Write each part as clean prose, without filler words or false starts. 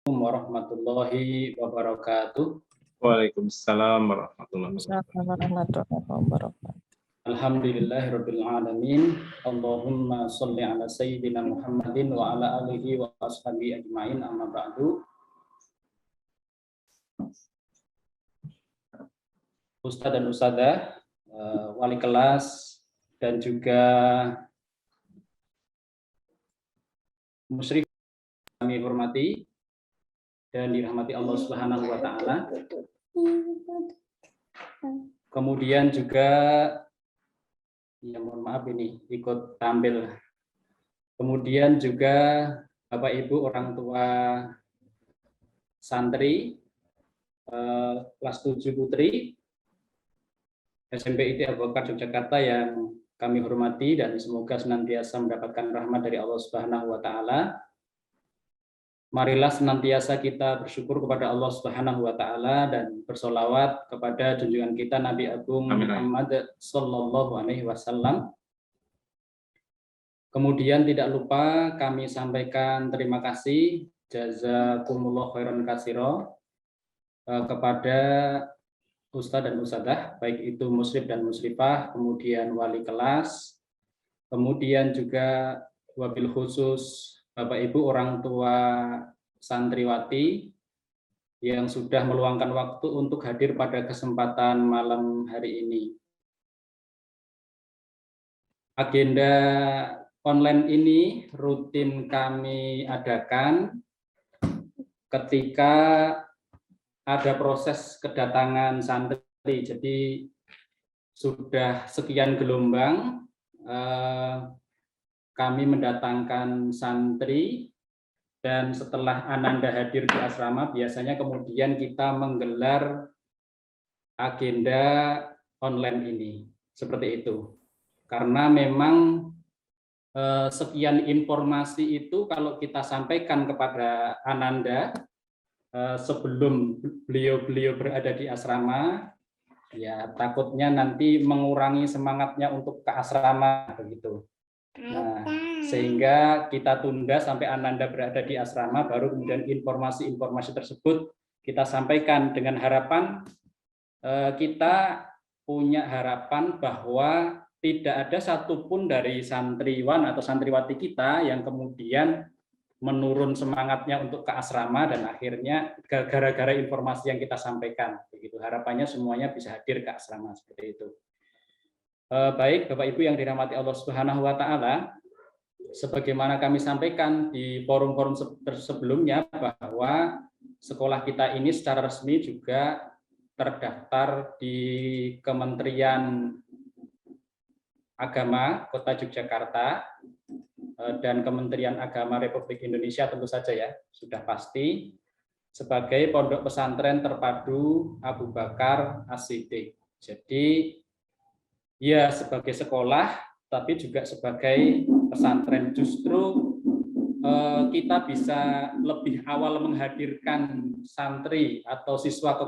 Warahmatullahi wabarakatuh. Waalaikumsalam warahmatullahi wabarakatuh. Alhamdulillahirabbil alamin. Allahumma shalli ala sayyidina Muhammadin wa ala alihi wa ashabihi ajmain, amma ba'du. Ustadz dan Ustadzah, wali kelas dan juga musyrif kami hormati dan dirahmati Allah Subhanahu wa taala. Kemudian juga ya mohon maaf ini ikut tampil. Kemudian juga Bapak Ibu orang tua santri kelas 7 Putri SMP IT Abu Bakar Yogyakarta yang kami hormati dan semoga senantiasa mendapatkan rahmat dari Allah Subhanahu wa taala. Marilah senantiasa kita bersyukur kepada Allah Subhanahu wa taala dan bersolawat kepada junjungan kita Nabi Agung Muhammad sallallahu alaihi wasallam. Kemudian tidak lupa kami sampaikan terima kasih jazakumullah khairan katsira kepada Ustadz dan Ustadzah, baik itu musyrif dan musyrifah, kemudian wali kelas, kemudian juga wabil khusus Bapak Ibu orang tua santriwati yang sudah meluangkan waktu untuk hadir pada kesempatan malam hari ini. Agenda online ini rutin kami adakan ketika ada proses kedatangan santri. Jadi sudah sekian gelombang kami mendatangkan santri, dan setelah Ananda hadir di asrama biasanya kemudian kita menggelar agenda online ini seperti itu. Karena memang sekian informasi itu kalau kita sampaikan kepada Ananda sebelum beliau berada di asrama, ya takutnya nanti mengurangi semangatnya untuk ke asrama begitu. Nah, sehingga kita tunda sampai Ananda berada di asrama, baru kemudian informasi-informasi tersebut kita sampaikan dengan harapan kita punya harapan bahwa tidak ada satupun dari santriwan atau santriwati kita yang kemudian menurun semangatnya untuk ke asrama dan akhirnya gara-gara informasi yang kita sampaikan begitu. Harapannya semuanya bisa hadir ke asrama seperti itu. Baik Bapak Ibu yang dirahmati Allah Subhanahu wa taala, sebagaimana kami sampaikan di forum-forum sebelumnya bahwa sekolah kita ini secara resmi juga terdaftar di Kementerian Agama Kota Yogyakarta dan Kementerian Agama Republik Indonesia tentu saja ya, sudah pasti sebagai pondok pesantren terpadu Abu Bakar As-Siddiq. Jadi ya sebagai sekolah, tapi juga sebagai pesantren. Justru kita bisa lebih awal menghadirkan santri atau siswa ke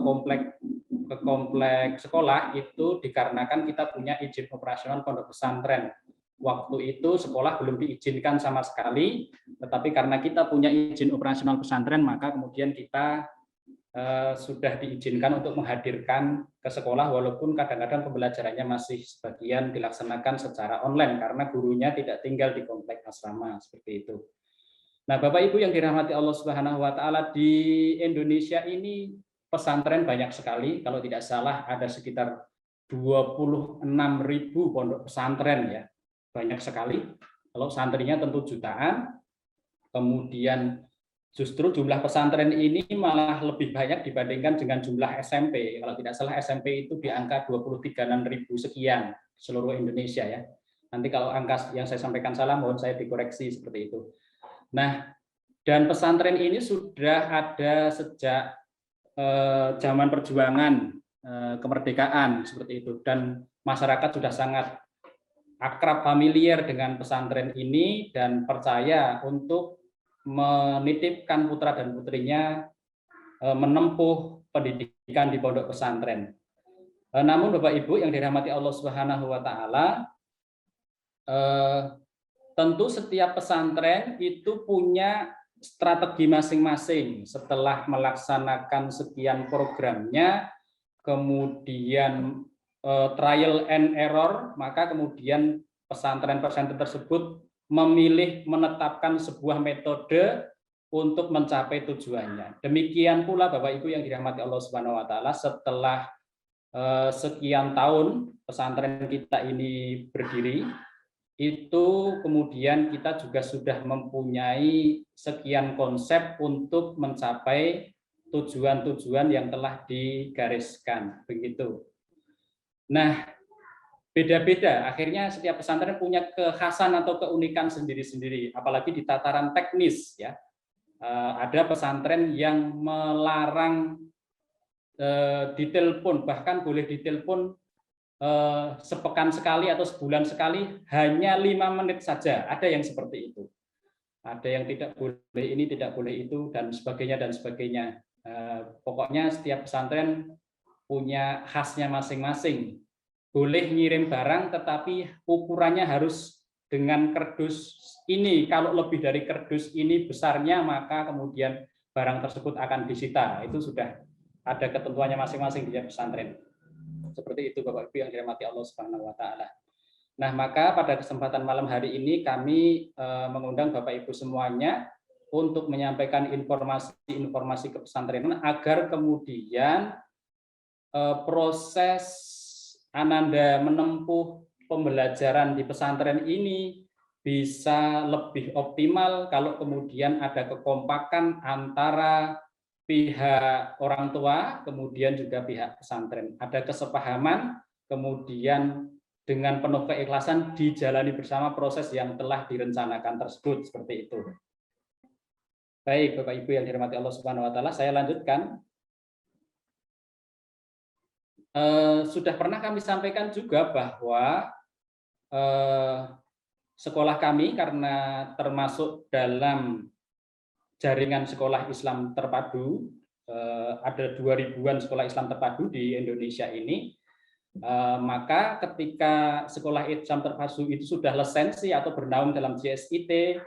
komplek sekolah itu dikarenakan kita punya izin operasional pondok pesantren. Waktu itu sekolah belum diizinkan sama sekali, tetapi karena kita punya izin operasional pesantren, maka kemudian kita sudah diizinkan untuk menghadirkan ke sekolah, walaupun kadang-kadang pembelajarannya masih sebagian dilaksanakan secara online karena gurunya tidak tinggal di komplek asrama seperti itu. Nah, Bapak Ibu yang dirahmati Allah Subhanahu wa taala, di Indonesia ini pesantren banyak sekali, kalau tidak salah ada sekitar 26.000 pondok pesantren ya. Banyak sekali. Kalau santrinya tentu jutaan. Kemudian justru jumlah pesantren ini malah lebih banyak dibandingkan dengan jumlah SMP. Kalau tidak salah SMP itu di angka 23.000 sekian seluruh Indonesia ya. Nanti kalau angka yang saya sampaikan salah, mohon saya dikoreksi seperti itu. Nah, dan pesantren ini sudah ada sejak zaman perjuangan kemerdekaan seperti itu. Dan masyarakat sudah sangat akrab familiar dengan pesantren ini dan percaya untuk menitipkan putra dan putrinya menempuh pendidikan di pondok pesantren. Namun Bapak Ibu yang dirahmati Allah Subhanahu wa taala, tentu setiap pesantren itu punya strategi masing-masing setelah melaksanakan sekian programnya, kemudian trial and error, maka kemudian pesantren-pesantren tersebut memilih menetapkan sebuah metode untuk mencapai tujuannya. Demikian pula Bapak Ibu yang dirahmati Allah Subhanahu wa taala, setelah sekian tahun pesantren kita ini berdiri, itu kemudian kita juga sudah mempunyai sekian konsep untuk mencapai tujuan-tujuan yang telah digariskan, begitu. Nah, beda-beda. Akhirnya setiap pesantren punya kekhasan atau keunikan sendiri-sendiri, apalagi di tataran teknis, ya. Ada pesantren yang melarang ditelepon, bahkan boleh ditelepon sepekan sekali atau sebulan sekali hanya 5 menit saja. Ada yang seperti itu. Ada yang tidak boleh ini, tidak boleh itu, dan sebagainya dan sebagainya. Pokoknya setiap pesantren punya khasnya masing-masing. Boleh ngirim barang, tetapi ukurannya harus dengan kardus ini. Kalau lebih dari kardus ini besarnya, maka kemudian barang tersebut akan disita. Itu sudah ada ketentuannya masing-masing di pesantren. Seperti itu Bapak Ibu yang dirahmati Allah Subhanahu wa taala. Nah, maka pada kesempatan malam hari ini kami mengundang Bapak Ibu semuanya untuk menyampaikan informasi-informasi kepesantrenan agar kemudian proses Ananda menempuh pembelajaran di pesantren ini bisa lebih optimal kalau kemudian ada kekompakan antara pihak orang tua, kemudian juga pihak pesantren. Ada kesepahaman, kemudian dengan penuh keikhlasan dijalani bersama proses yang telah direncanakan tersebut, seperti itu. Baik, Bapak Ibu yang dirahmati Allah Subhanahu wa taala, saya lanjutkan. Sudah pernah kami sampaikan juga bahwa sekolah kami karena termasuk dalam jaringan sekolah Islam terpadu, ada 2000-an sekolah Islam terpadu di Indonesia ini, maka ketika sekolah Islam terpadu itu sudah lisensi atau bernaung dalam JSIT,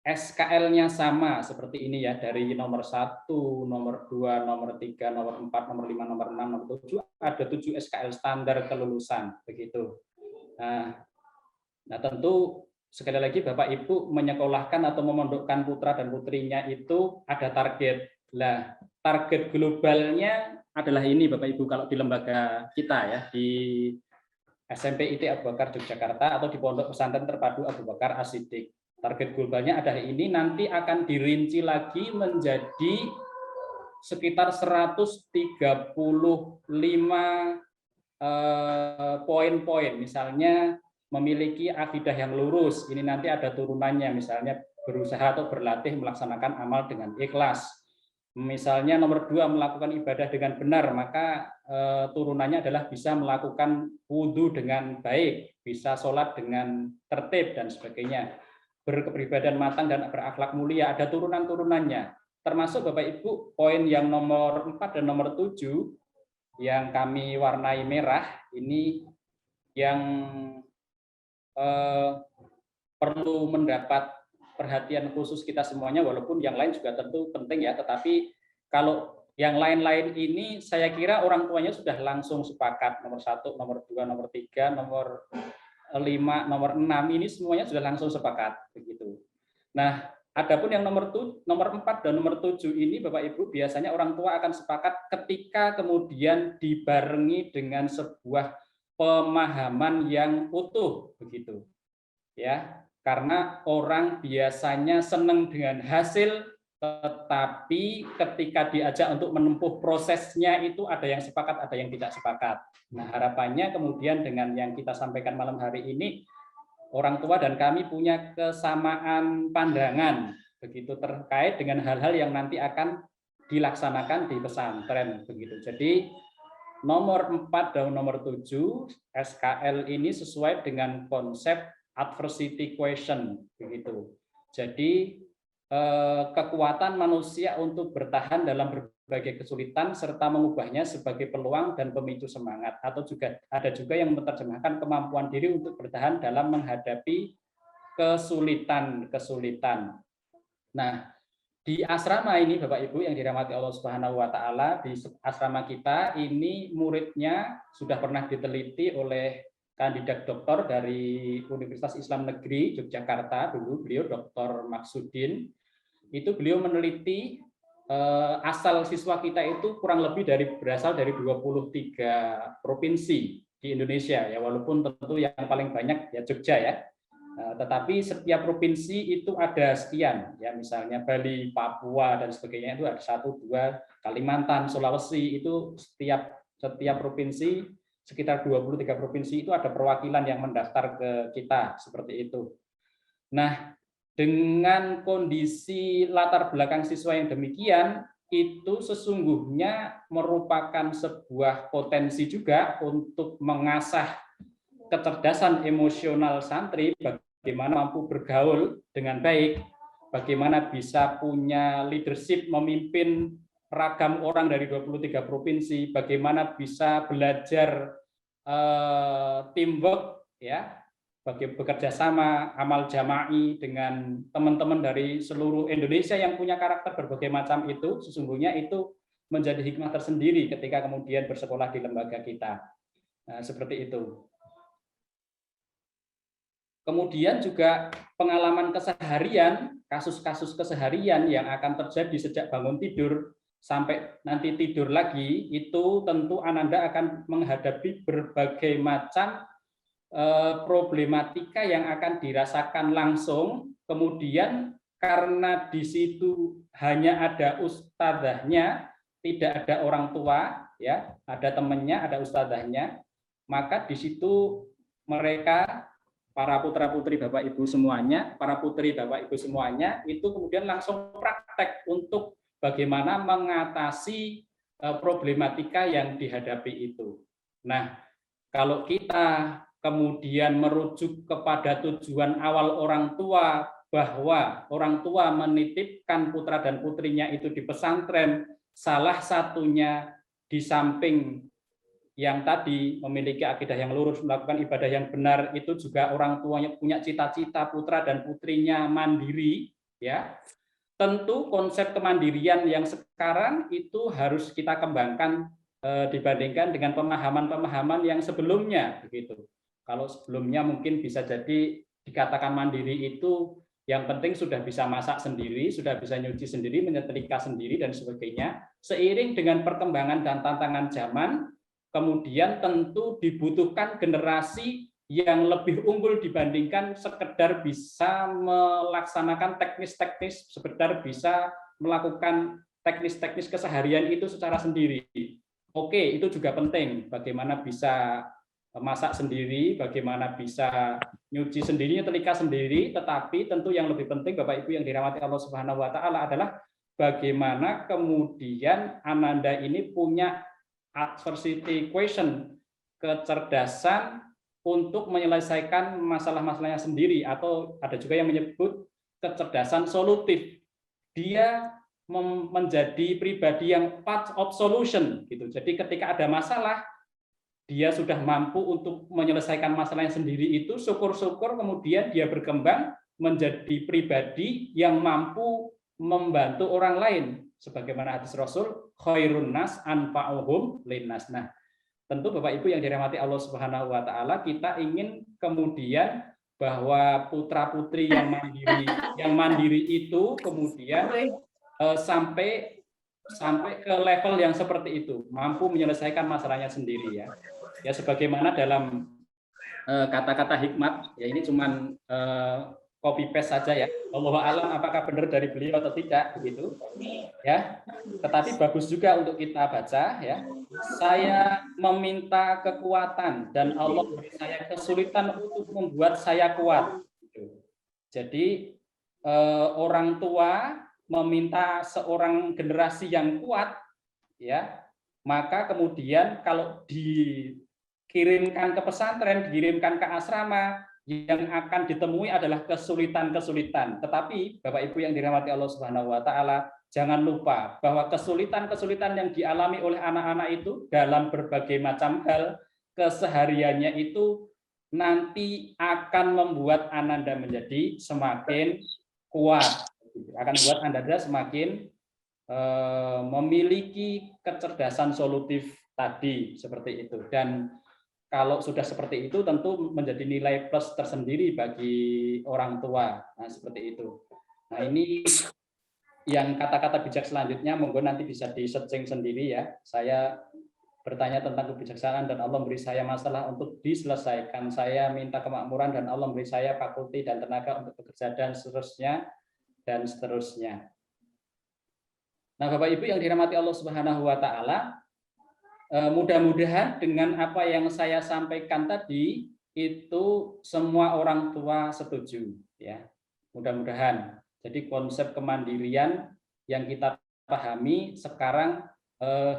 SKL-nya sama seperti ini ya, dari nomor 1, nomor 2, nomor 3, nomor 4, nomor 5, nomor 6, nomor 7, ada 7 SKL standar kelulusan, begitu. Nah tentu sekali lagi Bapak Ibu menyekolahkan atau memondokkan putra dan putrinya itu ada target. Nah, target globalnya adalah ini Bapak Ibu kalau di lembaga kita ya, di SMP IT Abu Bakar Yogyakarta atau di Pondok Pesantren Terpadu Abu Bakar As-Siddiq. Target globalnya adalah ini, nanti akan dirinci lagi menjadi sekitar 135 poin-poin. Misalnya memiliki akidah yang lurus, ini nanti ada turunannya, misalnya berusaha atau berlatih melaksanakan amal dengan ikhlas. Misalnya nomor 2 melakukan ibadah dengan benar, maka turunannya adalah bisa melakukan wudhu dengan baik, bisa sholat dengan tertib dan sebagainya. Berkepribadian matang dan berakhlak mulia, ada turunan-turunannya. Termasuk Bapak Ibu poin yang nomor 4 dan nomor 7 yang kami warnai merah, ini yang perlu mendapat perhatian khusus kita semuanya, walaupun yang lain juga tentu penting ya, tetapi kalau yang lain-lain ini saya kira orang tuanya sudah langsung sepakat, nomor 1, nomor 2, nomor 3, nomor 5, nomor 6 ini semuanya sudah langsung sepakat, begitu. Nah, adapun yang nomor 4 dan nomor 7 ini Bapak Ibu biasanya orang tua akan sepakat ketika kemudian dibarengi dengan sebuah pemahaman yang utuh, begitu ya, karena orang biasanya senang dengan hasil, tetapi ketika diajak untuk menempuh prosesnya itu ada yang sepakat, ada yang tidak sepakat. Nah, harapannya kemudian dengan yang kita sampaikan malam hari ini, orang tua dan kami punya kesamaan pandangan, begitu, terkait dengan hal-hal yang nanti akan dilaksanakan di pesantren, begitu. Jadi nomor 4 dan nomor 7 SKL ini sesuai dengan konsep adversity question, begitu. Jadi kekuatan manusia untuk bertahan dalam berbagai kesulitan serta mengubahnya sebagai peluang dan pemicu semangat, atau juga ada juga yang menerjemahkan kemampuan diri untuk bertahan dalam menghadapi kesulitan. Nah, Di asrama ini Bapak Ibu yang dirahmati Allah Subhanahu wa taala, di asrama kita ini muridnya sudah pernah diteliti oleh kandidat doktor dari Universitas Islam Negeri Yogyakarta, dulu beliau Dr. Maksudin. Itu beliau meneliti asal siswa kita itu kurang lebih berasal dari 23 provinsi di Indonesia ya, walaupun tentu yang paling banyak ya Jogja ya. Tetapi setiap provinsi itu ada sekian ya, misalnya Bali, Papua dan sebagainya itu ada 1, 2, Kalimantan, Sulawesi, itu setiap provinsi sekitar 23 provinsi itu ada perwakilan yang mendaftar ke kita seperti itu. Nah, dengan kondisi latar belakang siswa yang demikian, itu sesungguhnya merupakan sebuah potensi juga untuk mengasah kecerdasan emosional santri, bagaimana mampu bergaul dengan baik, bagaimana bisa punya leadership memimpin ragam orang dari 23 provinsi, bagaimana bisa belajar teamwork ya, bekerja sama, amal jama'i dengan teman-teman dari seluruh Indonesia yang punya karakter berbagai macam itu, sesungguhnya itu menjadi hikmah tersendiri ketika kemudian bersekolah di lembaga kita. Nah, seperti itu. Kemudian juga pengalaman keseharian, kasus-kasus keseharian yang akan terjadi sejak bangun tidur sampai nanti tidur lagi, itu tentu Ananda akan menghadapi berbagai macam problematika yang akan dirasakan langsung. Kemudian karena di situ hanya ada ustadzahnya, tidak ada orang tua, ya, ada temannya, ada ustadzahnya, maka di situ mereka, para putra-putri Bapak Ibu semuanya, para putri Bapak Ibu semuanya, itu kemudian langsung praktek untuk bagaimana mengatasi problematika yang dihadapi itu. Nah, kalau kita kemudian merujuk kepada tujuan awal orang tua, bahwa orang tua menitipkan putra dan putrinya itu di pesantren, salah satunya di samping yang tadi memiliki akidah yang lurus, melakukan ibadah yang benar, itu juga orang tuanya punya cita-cita putra dan putrinya mandiri, ya. Tentu konsep kemandirian yang sekarang itu harus kita kembangkan dibandingkan dengan pemahaman-pemahaman yang sebelumnya, begitu. Kalau sebelumnya mungkin bisa jadi dikatakan mandiri itu yang penting sudah bisa masak sendiri, sudah bisa nyuci sendiri, menyetrika sendiri dan sebagainya. Seiring dengan perkembangan dan tantangan zaman, kemudian tentu dibutuhkan generasi yang lebih unggul dibandingkan sekedar bisa melaksanakan teknis-teknis, sekedar bisa melakukan teknis-teknis keseharian itu secara sendiri. Oke, itu juga penting. Bagaimana bisa masak sendiri, bagaimana bisa nyuci sendiri, nyetrika sendiri, tetapi tentu yang lebih penting Bapak Ibu yang dirahmati Allah Subhanahu wa taala adalah bagaimana kemudian Ananda ini punya adversity question, kecerdasan untuk menyelesaikan masalah-masalahnya sendiri, atau ada juga yang menyebut kecerdasan solutif. Dia menjadi pribadi yang part of solution gitu. Jadi ketika ada masalah, dia sudah mampu untuk menyelesaikan masalahnya sendiri, itu syukur-syukur kemudian dia berkembang menjadi pribadi yang mampu membantu orang lain. Sebagaimana hadis Rasul, khairun nas anfa'uhum linnas. Nah, tentu Bapak Ibu yang dirahmati Allah Subhanahu wa taala, kita ingin kemudian bahwa putra-putri yang mandiri itu kemudian sampai ke level yang seperti itu, mampu menyelesaikan masalahnya sendiri ya. Ya sebagaimana dalam kata-kata hikmat, ya ini cuman copy paste saja ya. Wallahu a'lam apakah benar dari beliau atau tidak begitu. Ya. Tetapi bagus juga untuk kita baca ya. Saya meminta kekuatan dan Allah beri saya kesulitan untuk membuat saya kuat. Jadi orang tua meminta seorang generasi yang kuat ya, maka kemudian kalau dikirimkan ke pesantren, dikirimkan ke asrama, yang akan ditemui adalah kesulitan-kesulitan. Tetapi Bapak Ibu yang dirahmati Allah Subhanahu wa taala, jangan lupa bahwa kesulitan-kesulitan yang dialami oleh anak-anak itu dalam berbagai macam hal kesehariannya itu nanti akan membuat Ananda menjadi semakin kuat. Akan membuat Anda semakin memiliki kecerdasan solutif tadi seperti itu. Dan kalau sudah seperti itu tentu menjadi nilai plus tersendiri bagi orang tua. Nah, seperti itu. Nah, ini yang kata-kata bijak selanjutnya monggo nanti bisa di-searching sendiri ya. Saya bertanya tentang kebijaksanaan dan Allah memberi saya masalah untuk diselesaikan. Saya minta kemakmuran dan Allah memberi saya fakulti dan tenaga untuk bekerja dan seterusnya dan seterusnya. Nah, Bapak Ibu yang dirahmati Allah Subhanahu wa taala, mudah-mudahan dengan apa yang saya sampaikan tadi itu semua orang tua setuju ya. Mudah-mudahan. Jadi konsep kemandirian yang kita pahami sekarang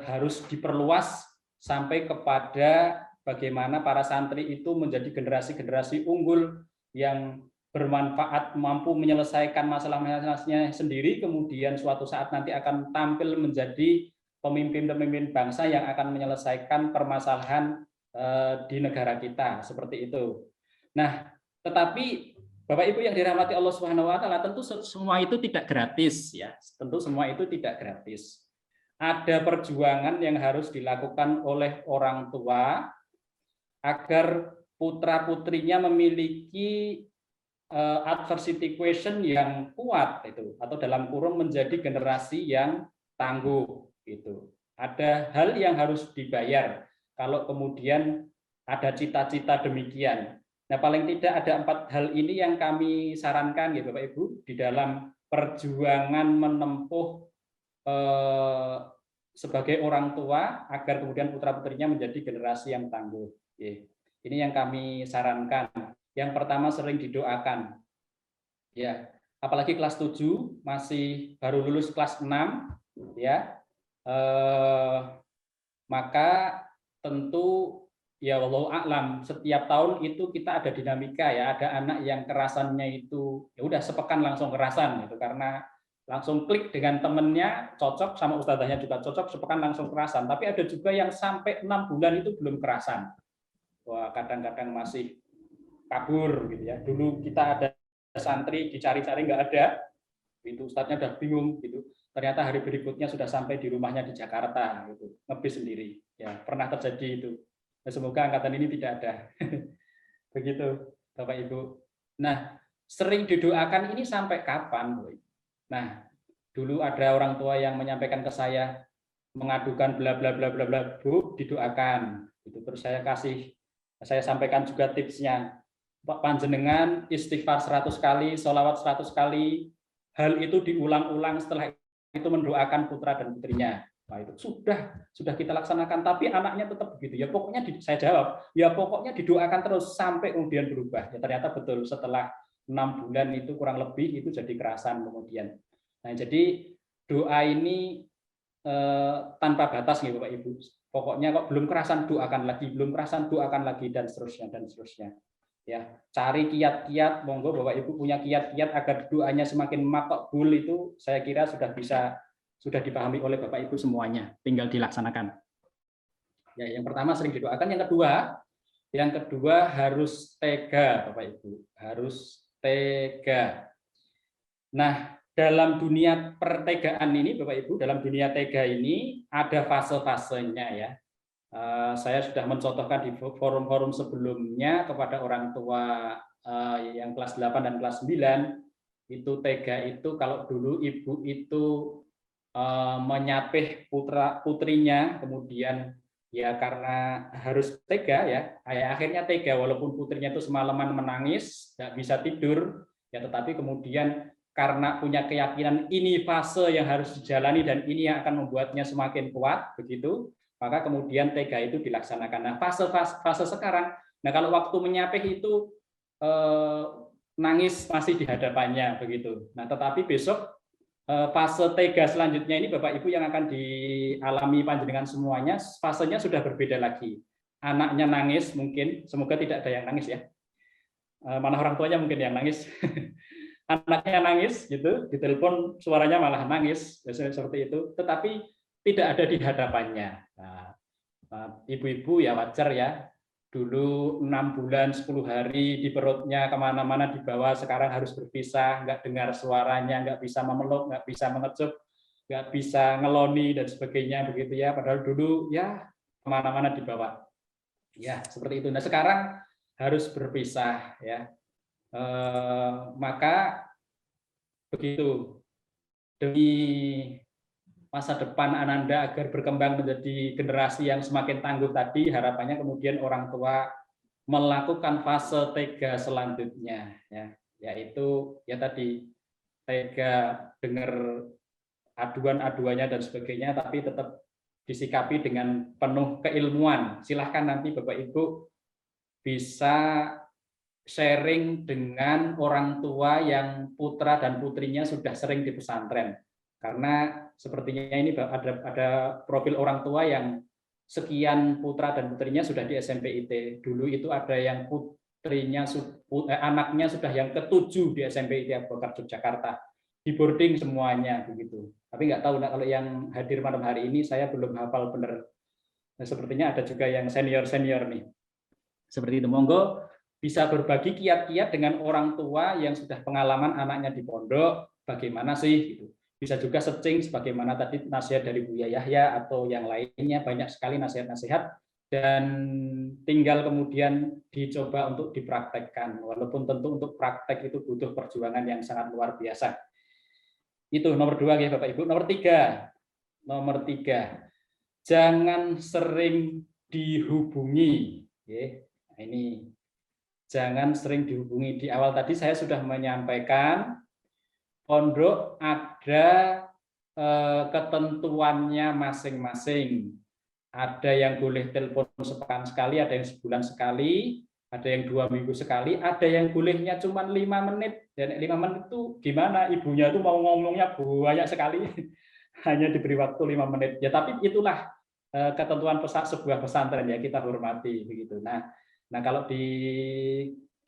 harus diperluas sampai kepada bagaimana para santri itu menjadi generasi-generasi unggul yang bermanfaat, mampu menyelesaikan masalah-masalahnya sendiri, kemudian suatu saat nanti akan tampil menjadi pemimpin-pemimpin bangsa yang akan menyelesaikan permasalahan di negara kita, seperti itu. Nah, tetapi Bapak Ibu yang dirahmati Allah Subhanahu wa taala, tentu semua itu tidak gratis ya. Tentu semua itu tidak gratis. Ada perjuangan yang harus dilakukan oleh orang tua agar putra-putrinya memiliki adversity quotient yang kuat itu, atau dalam kurung menjadi generasi yang tangguh gitu. Ada hal yang harus dibayar kalau kemudian ada cita-cita demikian. Nah, paling tidak ada 4 hal ini yang kami sarankan ya Bapak Ibu di dalam perjuangan menempuh sebagai orang tua agar kemudian putra-putrinya menjadi generasi yang tangguh. Ini yang kami sarankan. Yang pertama sering didoakan. Ya, apalagi kelas 7 masih baru lulus kelas 6 ya. Maka tentu ya wallahu a'lam, setiap tahun itu kita ada dinamika ya, ada anak yang kerasannya itu ya udah sepekan langsung kerasan gitu karena langsung klik dengan temennya, cocok sama ustadzahnya juga cocok, sepekan langsung kerasan. Tapi ada juga yang sampai 6 bulan itu belum kerasan. Wah, kadang-kadang masih kabur gitu ya. Dulu kita ada santri dicari-cari nggak ada, itu ustadznya udah bingung gitu. Ternyata hari berikutnya sudah sampai di rumahnya di Jakarta gitu, ngebis sendiri. Ya, pernah terjadi itu. Nah, semoga angkatan ini tidak ada. Begitu, Bapak Ibu. Nah, sering didoakan ini sampai kapan, Bu? Nah, dulu ada orang tua yang menyampaikan ke saya mengadukan bla bla bla bla bla, Bu, didoakan. Itu terus saya sampaikan juga tipsnya. Pak panjenengan istighfar 100 kali, sholawat 100 kali, hal itu diulang-ulang, setelah itu mendoakan putra dan putrinya. Nah, itu sudah kita laksanakan, tapi anaknya tetap begitu. Ya pokoknya saya jawab, ya pokoknya didoakan terus sampai kemudian berubah. Ya ternyata betul setelah 6 bulan itu kurang lebih itu jadi kerasan kemudian. Nah, jadi doa ini tanpa batas nih Bapak Ibu. Pokoknya kok belum kerasan doakan lagi, belum kerasan doakan lagi dan seterusnya dan seterusnya. Ya, cari kiat-kiat, monggo Bapak Ibu punya kiat-kiat agar doanya semakin makbul itu saya kira sudah dipahami oleh Bapak Ibu semuanya, tinggal dilaksanakan. Ya, yang pertama sering didoakan, yang kedua harus tega Bapak Ibu, harus tega. Nah, dalam dunia pertegaan ini Bapak Ibu, dalam dunia tega ini ada fase-fasenya ya. Saya sudah mencontohkan di forum-forum sebelumnya kepada orang tua yang kelas 8 dan kelas 9, itu tega itu kalau dulu ibu itu menyapih putrinya, kemudian ya karena harus tega ya, akhirnya tega walaupun putrinya itu semalaman menangis, nggak bisa tidur, ya tetapi kemudian karena punya keyakinan ini fase yang harus dijalani dan ini yang akan membuatnya semakin kuat, begitu, maka kemudian tega itu dilaksanakan. Nah, fase sekarang, nah kalau waktu menyapih itu nangis masih di hadapannya, begitu. Nah, tetapi besok fase tega selanjutnya ini Bapak Ibu yang akan dialami panjenengan semuanya, fasenya sudah berbeda lagi. Anaknya nangis mungkin, semoga tidak ada yang nangis ya. Mana orang tuanya mungkin yang nangis. Anaknya nangis gitu, ditelepon suaranya malah nangis, biasanya seperti itu, tetapi tidak ada di hadapannya. Nah, ibu-ibu ya wajar ya, dulu 6 bulan 10 hari di perutnya kemana-mana dibawa, sekarang harus berpisah, nggak dengar suaranya, nggak bisa memeluk, nggak bisa mengecup, nggak bisa ngeloni dan sebagainya begitu ya. Padahal dulu ya kemana-mana dibawa. Ya seperti itu. Nah sekarang harus berpisah ya. Maka begitu demi masa depan Ananda agar berkembang menjadi generasi yang semakin tangguh tadi, harapannya kemudian orang tua melakukan fase tega selanjutnya ya, yaitu ya tadi tega dengar aduan-aduannya dan sebagainya, tapi tetap disikapi dengan penuh keilmuan. Silahkan nanti Bapak Ibu bisa sharing dengan orang tua yang putra dan putrinya sudah sering di pesantren. Karena sepertinya ini ada profil orang tua yang sekian putra dan putrinya sudah di SMPIT. Dulu itu ada yang anaknya sudah yang ke-7 di SMPIT Abu Bakar Yogyakarta. Di boarding semuanya begitu. Tapi nggak tahu kalau yang hadir malam hari ini saya belum hafal benar. Nah, sepertinya ada juga yang senior-senior nih. Seperti itu. Monggo bisa berbagi kiat-kiat dengan orang tua yang sudah pengalaman anaknya di pondok, bagaimana sih gitu. Bisa juga searching sebagaimana tadi nasihat dari Buya Yahya atau yang lainnya, banyak sekali nasihat-nasihat dan tinggal kemudian dicoba untuk dipraktekkan. Walaupun tentu untuk praktek itu butuh perjuangan yang sangat luar biasa. Itu nomor 2 ya Bapak Ibu. Nomor 3, jangan sering dihubungi. Nah, ini jangan sering dihubungi. Di awal tadi saya sudah menyampaikan pondok ada ketentuannya masing-masing. Ada yang boleh telepon sepekan sekali, ada yang sebulan sekali, ada yang 2 minggu sekali, ada yang bolehnya cuma 5 menit. Dan 5 menit itu gimana? Ibunya itu mau ngomongnya banyak sekali, hanya diberi waktu 5 menit. Ya tapi itulah ketentuan sebuah pesantren ya, kita hormati begitu. Nah kalau di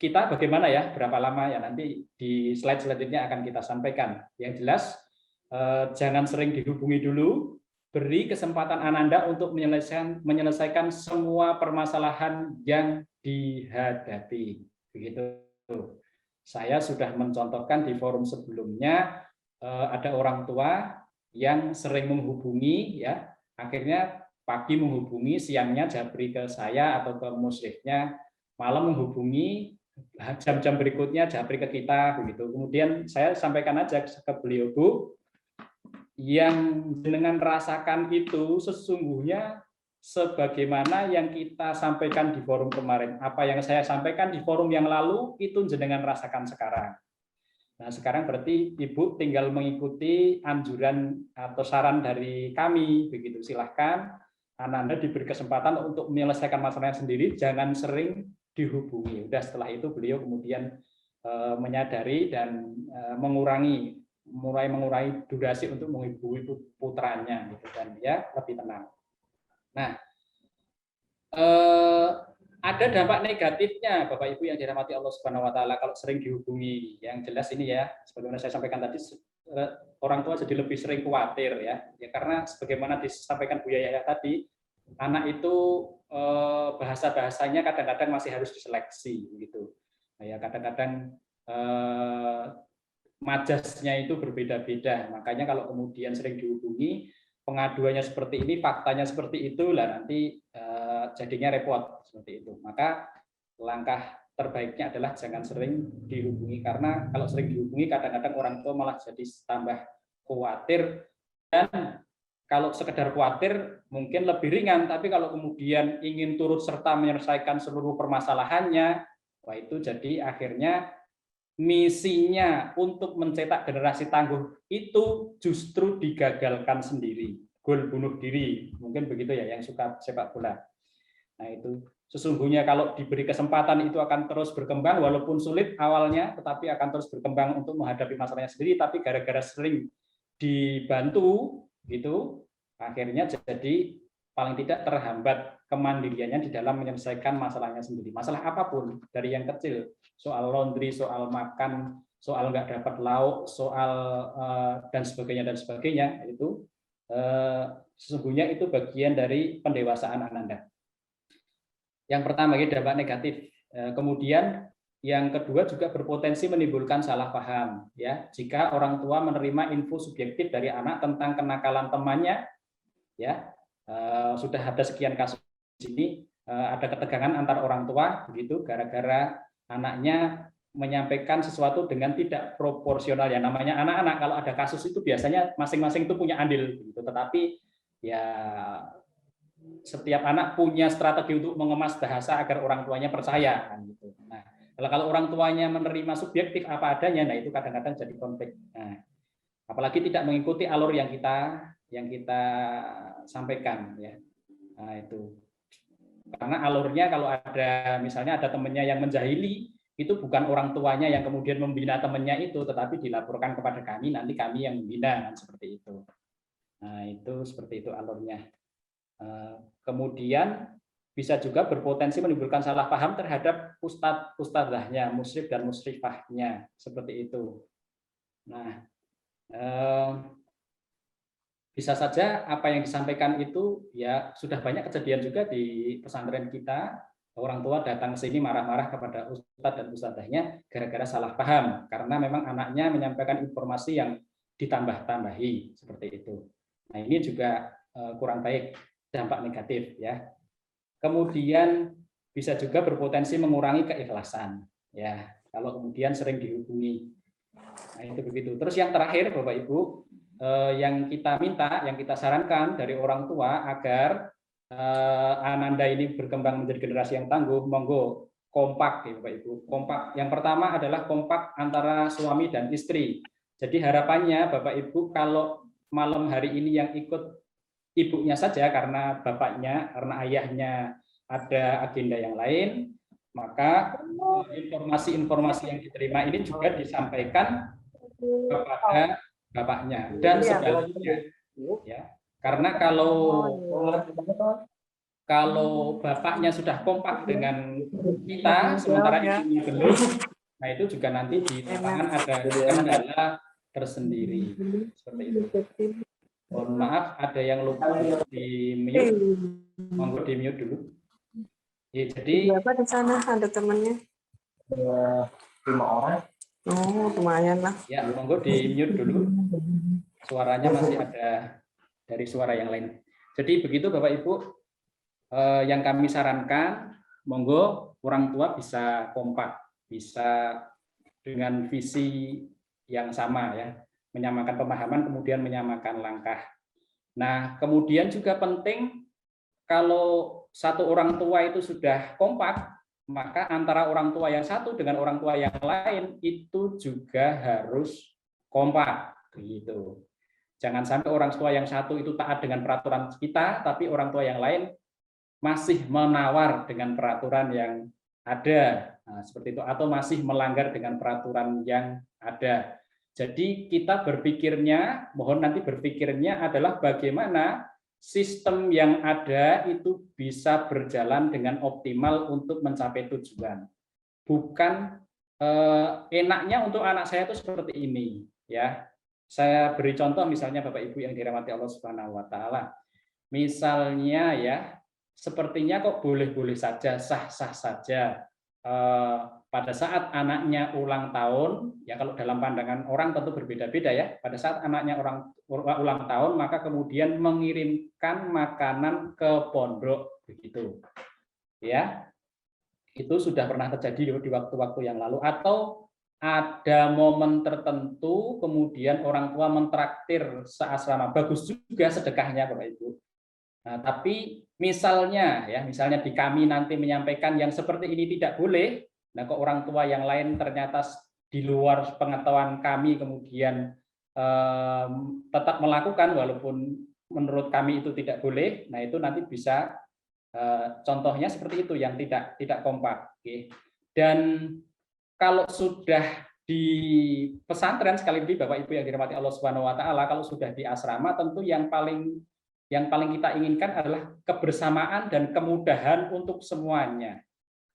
kita bagaimana ya, berapa lama ya, nanti di slide selanjutnya akan kita sampaikan. Yang jelas jangan sering dihubungi dulu, beri kesempatan Ananda untuk menyelesaikan semua permasalahan yang dihadapi. Begitu. Saya sudah mencontohkan di forum sebelumnya, ada orang tua yang sering menghubungi ya, akhirnya pagi menghubungi, siangnya japri ke saya atau ke musyrifnya, malam menghubungi, jam-jam berikutnya japri ke kita begitu. Kemudian saya sampaikan aja ke beliau, Bu, yang dengan rasakan itu sesungguhnya sebagaimana yang kita sampaikan di forum kemarin, apa yang saya sampaikan di forum yang lalu itu jenengan rasakan sekarang. Nah, sekarang berarti Ibu tinggal mengikuti anjuran atau saran dari kami begitu. Silahkan Ananda diberi kesempatan untuk menyelesaikan masalahnya sendiri, jangan sering dihubungi. Udah setelah itu beliau kemudian menyadari dan mulai mengurangi durasi untuk menghubungi putranya gitu, dan dia lebih tenang. Nah, ada dampak negatifnya Bapak Ibu yang dirahmati Allah Subhanahu wa taala kalau sering dihubungi. Yang jelas ini ya, sebagaimana saya sampaikan tadi, orang tua jadi lebih sering khawatir ya. Ya karena sebagaimana disampaikan Bu Yaya tadi, anak itu bahasa-bahasanya kadang-kadang masih harus diseleksi gitu. Nah, ya kadang-kadang majasnya itu berbeda-beda. Makanya kalau kemudian sering dihubungi, pengaduannya seperti ini, faktanya seperti itu, lah nanti jadinya repot seperti itu. Maka langkah terbaiknya adalah jangan sering dihubungi, karena kalau sering dihubungi kadang-kadang orang tua malah jadi tambah khawatir, dan kalau sekedar khawatir mungkin lebih ringan, tapi kalau kemudian ingin turut serta menyelesaikan seluruh permasalahannya, wah itu jadi akhirnya misinya untuk mencetak generasi tangguh itu justru digagalkan sendiri. Gol bunuh diri, mungkin begitu ya yang suka sepak bola. Nah itu sesungguhnya kalau diberi kesempatan itu akan terus berkembang, walaupun sulit awalnya, tetapi akan terus berkembang untuk menghadapi masalahnya sendiri. Tapi gara-gara sering dibantu gitu, akhirnya jadi paling tidak terhambat kemandiriannya di dalam menyelesaikan masalahnya sendiri. Masalah apapun, dari yang kecil, soal laundry, soal makan, soal nggak dapat lauk, soal dan sebagainya, itu sesungguhnya itu bagian dari pendewasaan Ananda. Yang pertama ini dampak negatif. Kemudian yang kedua juga berpotensi menimbulkan salah paham, ya. Jika orang tua menerima info subjektif dari anak tentang kenakalan temannya, ya, sudah ada sekian kasus di sini, ada ketegangan antar orang tua, begitu, gara-gara anaknya menyampaikan sesuatu dengan tidak proporsional, ya. Namanya anak-anak, kalau ada kasus itu biasanya masing-masing itu punya andil, gitu. Tetapi ya setiap anak punya strategi untuk mengemas bahasa agar orang tuanya percaya, kan, gitu. Nah, kalau orang tuanya menerima subjektif apa adanya, nah itu kadang-kadang jadi konflik. Nah, apalagi tidak mengikuti alur yang kita sampaikan, ya. Nah, itu karena alurnya kalau ada misalnya ada temannya yang menjahili, itu bukan orang tuanya yang kemudian membina temannya itu, tetapi dilaporkan kepada kami, nanti kami yang membina, kan, seperti itu. Nah, itu seperti itu alurnya. Kemudian bisa juga berpotensi menimbulkan salah paham terhadap ustadzahnya, musyrif dan musyrifahnya, seperti itu. Nah, bisa saja apa yang disampaikan itu ya sudah banyak kejadian juga di pesantren kita, orang tua datang ke sini marah-marah kepada ustadz dan ustadzahnya gara-gara salah paham, karena memang anaknya menyampaikan informasi yang ditambah-tambahi, seperti itu. Nah, ini juga kurang baik, dampak negatif, ya. Kemudian bisa juga berpotensi mengurangi keikhlasan, ya, kalau kemudian sering dihubungi. Nah, itu begitu. Terus yang terakhir, Bapak Ibu, yang kita minta, yang kita sarankan dari orang tua agar Ananda ini berkembang menjadi generasi yang tangguh, monggo kompak, ya Bapak Ibu. Kompak. Yang pertama adalah kompak antara suami dan istri. Jadi harapannya Bapak Ibu kalau malam hari ini yang ikut ibunya saja karena bapaknya, karena ayahnya ada agenda yang lain, maka informasi-informasi yang diterima ini juga disampaikan kepada bapaknya dan sebaliknya, ya. Karena kalau bapaknya sudah kompak dengan kita sementara ibunya belum, nah itu juga nanti di lapangan ada kendala tersendiri, seperti itu. Mohon maaf, ada yang lupa di mute, monggo di mute dulu. Ya, jadi berapa di sana ada temannya? 5 orang. Oh, lumayan lah. Ya, monggo di mute dulu. Suaranya masih ada dari suara yang lain. Jadi begitu Bapak Ibu, yang kami sarankan, monggo orang tua bisa kompak, bisa dengan visi yang sama, ya. Menyamakan pemahaman, kemudian menyamakan langkah. Nah, kemudian juga penting kalau satu orang tua itu sudah kompak, maka antara orang tua yang satu dengan orang tua yang lain itu juga harus kompak, begitu. Jangan sampai orang tua yang satu itu taat dengan peraturan kita, tapi orang tua yang lain masih menawar dengan peraturan yang ada, nah, seperti itu, atau masih melanggar dengan peraturan yang ada. Jadi kita berpikirnya, mohon nanti berpikirnya adalah bagaimana sistem yang ada itu bisa berjalan dengan optimal untuk mencapai tujuan. Bukan enaknya untuk anak saya itu seperti ini, ya. Saya beri contoh misalnya Bapak Ibu yang dirahmati Allah Subhanahu wa taala. Misalnya ya, sepertinya kok boleh-boleh saja, sah-sah saja. Pada saat anaknya ulang tahun, ya kalau dalam pandangan orang tentu berbeda-beda ya. Pada saat anaknya ulang tahun, maka kemudian mengirimkan makanan ke pondok, begitu. Ya, itu sudah pernah terjadi di waktu-waktu yang lalu. Atau ada momen tertentu, kemudian orang tua mentraktir seasrama, bagus juga sedekahnya, Bapak Ibu. Nah, tapi misalnya di kami nanti menyampaikan yang seperti ini tidak boleh, nah kok orang tua yang lain ternyata di luar pengetahuan kami kemudian tetap melakukan walaupun menurut kami itu tidak boleh, nah itu nanti bisa contohnya seperti itu yang tidak kompak. Dan kalau sudah di pesantren, sekali lagi Bapak Ibu yang dirahmati Allah Subhanahu wa taala, kalau sudah di asrama tentu yang paling kita inginkan adalah kebersamaan dan kemudahan untuk semuanya.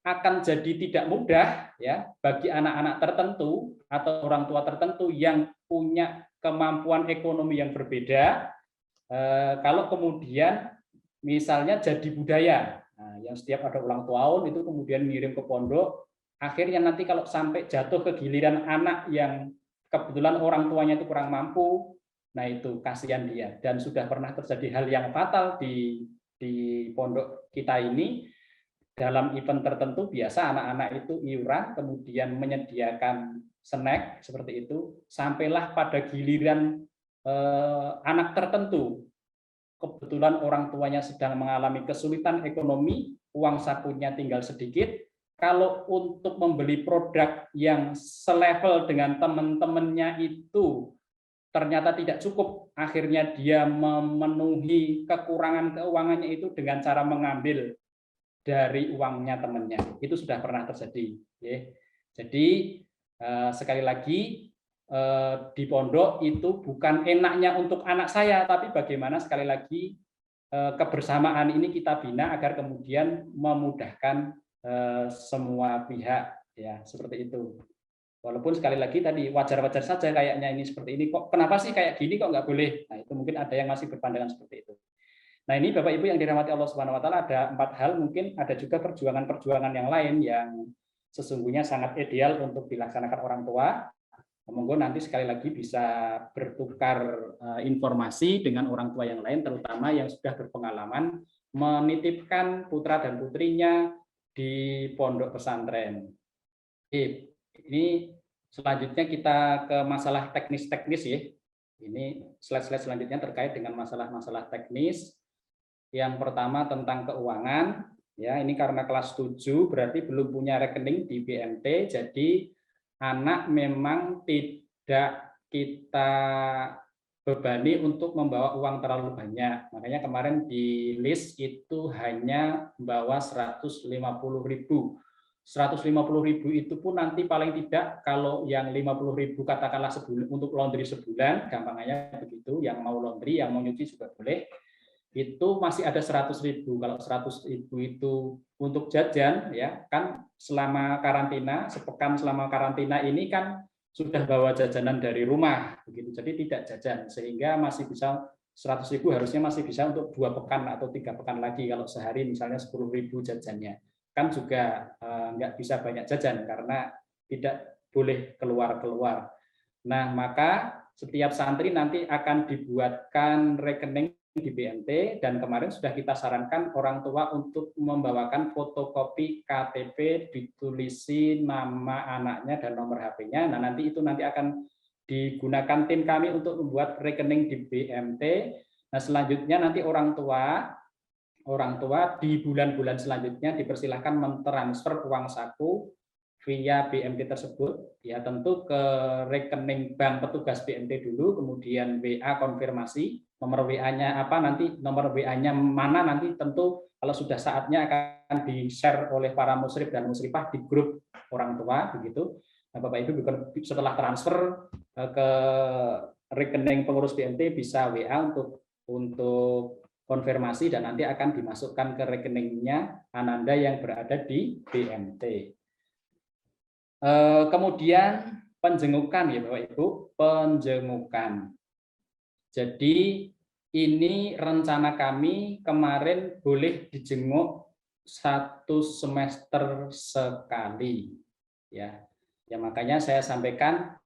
Akan jadi tidak mudah ya bagi anak-anak tertentu atau orang tua tertentu yang punya kemampuan ekonomi yang berbeda, kalau kemudian misalnya jadi budaya. Nah, yang setiap ada ulang tahun itu kemudian ngirim ke pondok, akhirnya nanti kalau sampai jatuh ke giliran anak yang kebetulan orang tuanya itu kurang mampu, nah itu kasihan dia. Dan sudah pernah terjadi hal yang fatal di pondok kita ini. Dalam event tertentu biasa anak-anak itu iuran, kemudian menyediakan snack seperti itu, sampailah pada giliran anak tertentu, kebetulan orang tuanya sedang mengalami kesulitan ekonomi, uang sakunya tinggal sedikit, kalau untuk membeli produk yang selevel dengan teman-temannya itu ternyata tidak cukup, akhirnya dia memenuhi kekurangan keuangannya itu dengan cara mengambil dari uangnya temannya. Itu sudah pernah terjadi. Jadi sekali lagi di pondok itu bukan enaknya untuk anak saya, tapi bagaimana sekali lagi kebersamaan ini kita bina agar kemudian memudahkan semua pihak, ya seperti itu. Walaupun sekali lagi tadi wajar-wajar saja kayaknya ini seperti ini, kok kenapa sih kayak gini kok nggak boleh? Nah itu mungkin ada yang masih berpandangan seperti itu. Nah ini Bapak Ibu yang dirahmati Allah Subhanahu Wa Taala, ada 4 hal, mungkin ada juga perjuangan-perjuangan yang lain yang sesungguhnya sangat ideal untuk dilaksanakan orang tua. Monggo nanti sekali lagi bisa bertukar informasi dengan orang tua yang lain, terutama yang sudah berpengalaman menitipkan putra dan putrinya di pondok pesantren. Ini selanjutnya kita ke masalah teknis-teknis ya. Ini slide-slide selanjutnya terkait dengan masalah-masalah teknis. Yang pertama tentang keuangan, ya ini karena kelas 7 berarti belum punya rekening di BMT, jadi anak memang tidak kita bebani untuk membawa uang terlalu banyak. Makanya kemarin di list itu hanya membawa 150.000. 150.000 itu pun nanti paling tidak kalau yang 50.000 katakanlah sebulan untuk laundry sebulan, gampangnya begitu, yang mau laundry, yang mau nyuci juga boleh. Itu masih ada 100.000. Kalau 100.000 itu untuk jajan, ya kan selama karantina, sepekan selama karantina ini kan sudah bawa jajanan dari rumah, begitu. Jadi tidak jajan, sehingga masih bisa 100.000 harusnya masih bisa untuk 2 pekan atau 3 pekan lagi. Kalau sehari misalnya 10.000 jajannya, kan juga nggak bisa banyak jajan karena tidak boleh keluar-keluar. Nah maka setiap santri nanti akan dibuatkan rekening di BMT, dan kemarin sudah kita sarankan orang tua untuk membawakan fotokopi KTP, ditulisi nama anaknya dan nomor HP-nya. Nah nanti itu nanti akan digunakan tim kami untuk membuat rekening di BMT. Nah selanjutnya nanti orang tua di bulan-bulan selanjutnya dipersilahkan mentransfer uang saku via BMT tersebut, ya tentu ke rekening bank petugas BMT dulu, kemudian WA konfirmasi, nomor WA-nya apa nanti, nomor WA-nya mana nanti tentu kalau sudah saatnya akan di-share oleh para musyrif dan musyrifah di grup orang tua, begitu. Nah, Bapak Ibu setelah transfer ke rekening pengurus BMT bisa WA untuk konfirmasi dan nanti akan dimasukkan ke rekeningnya Ananda yang berada di BMT. Kemudian penjengukan ya Bapak Ibu, penjengukan. Jadi ini rencana kami kemarin boleh dijenguk 1 semester sekali, ya. Ya makanya saya sampaikan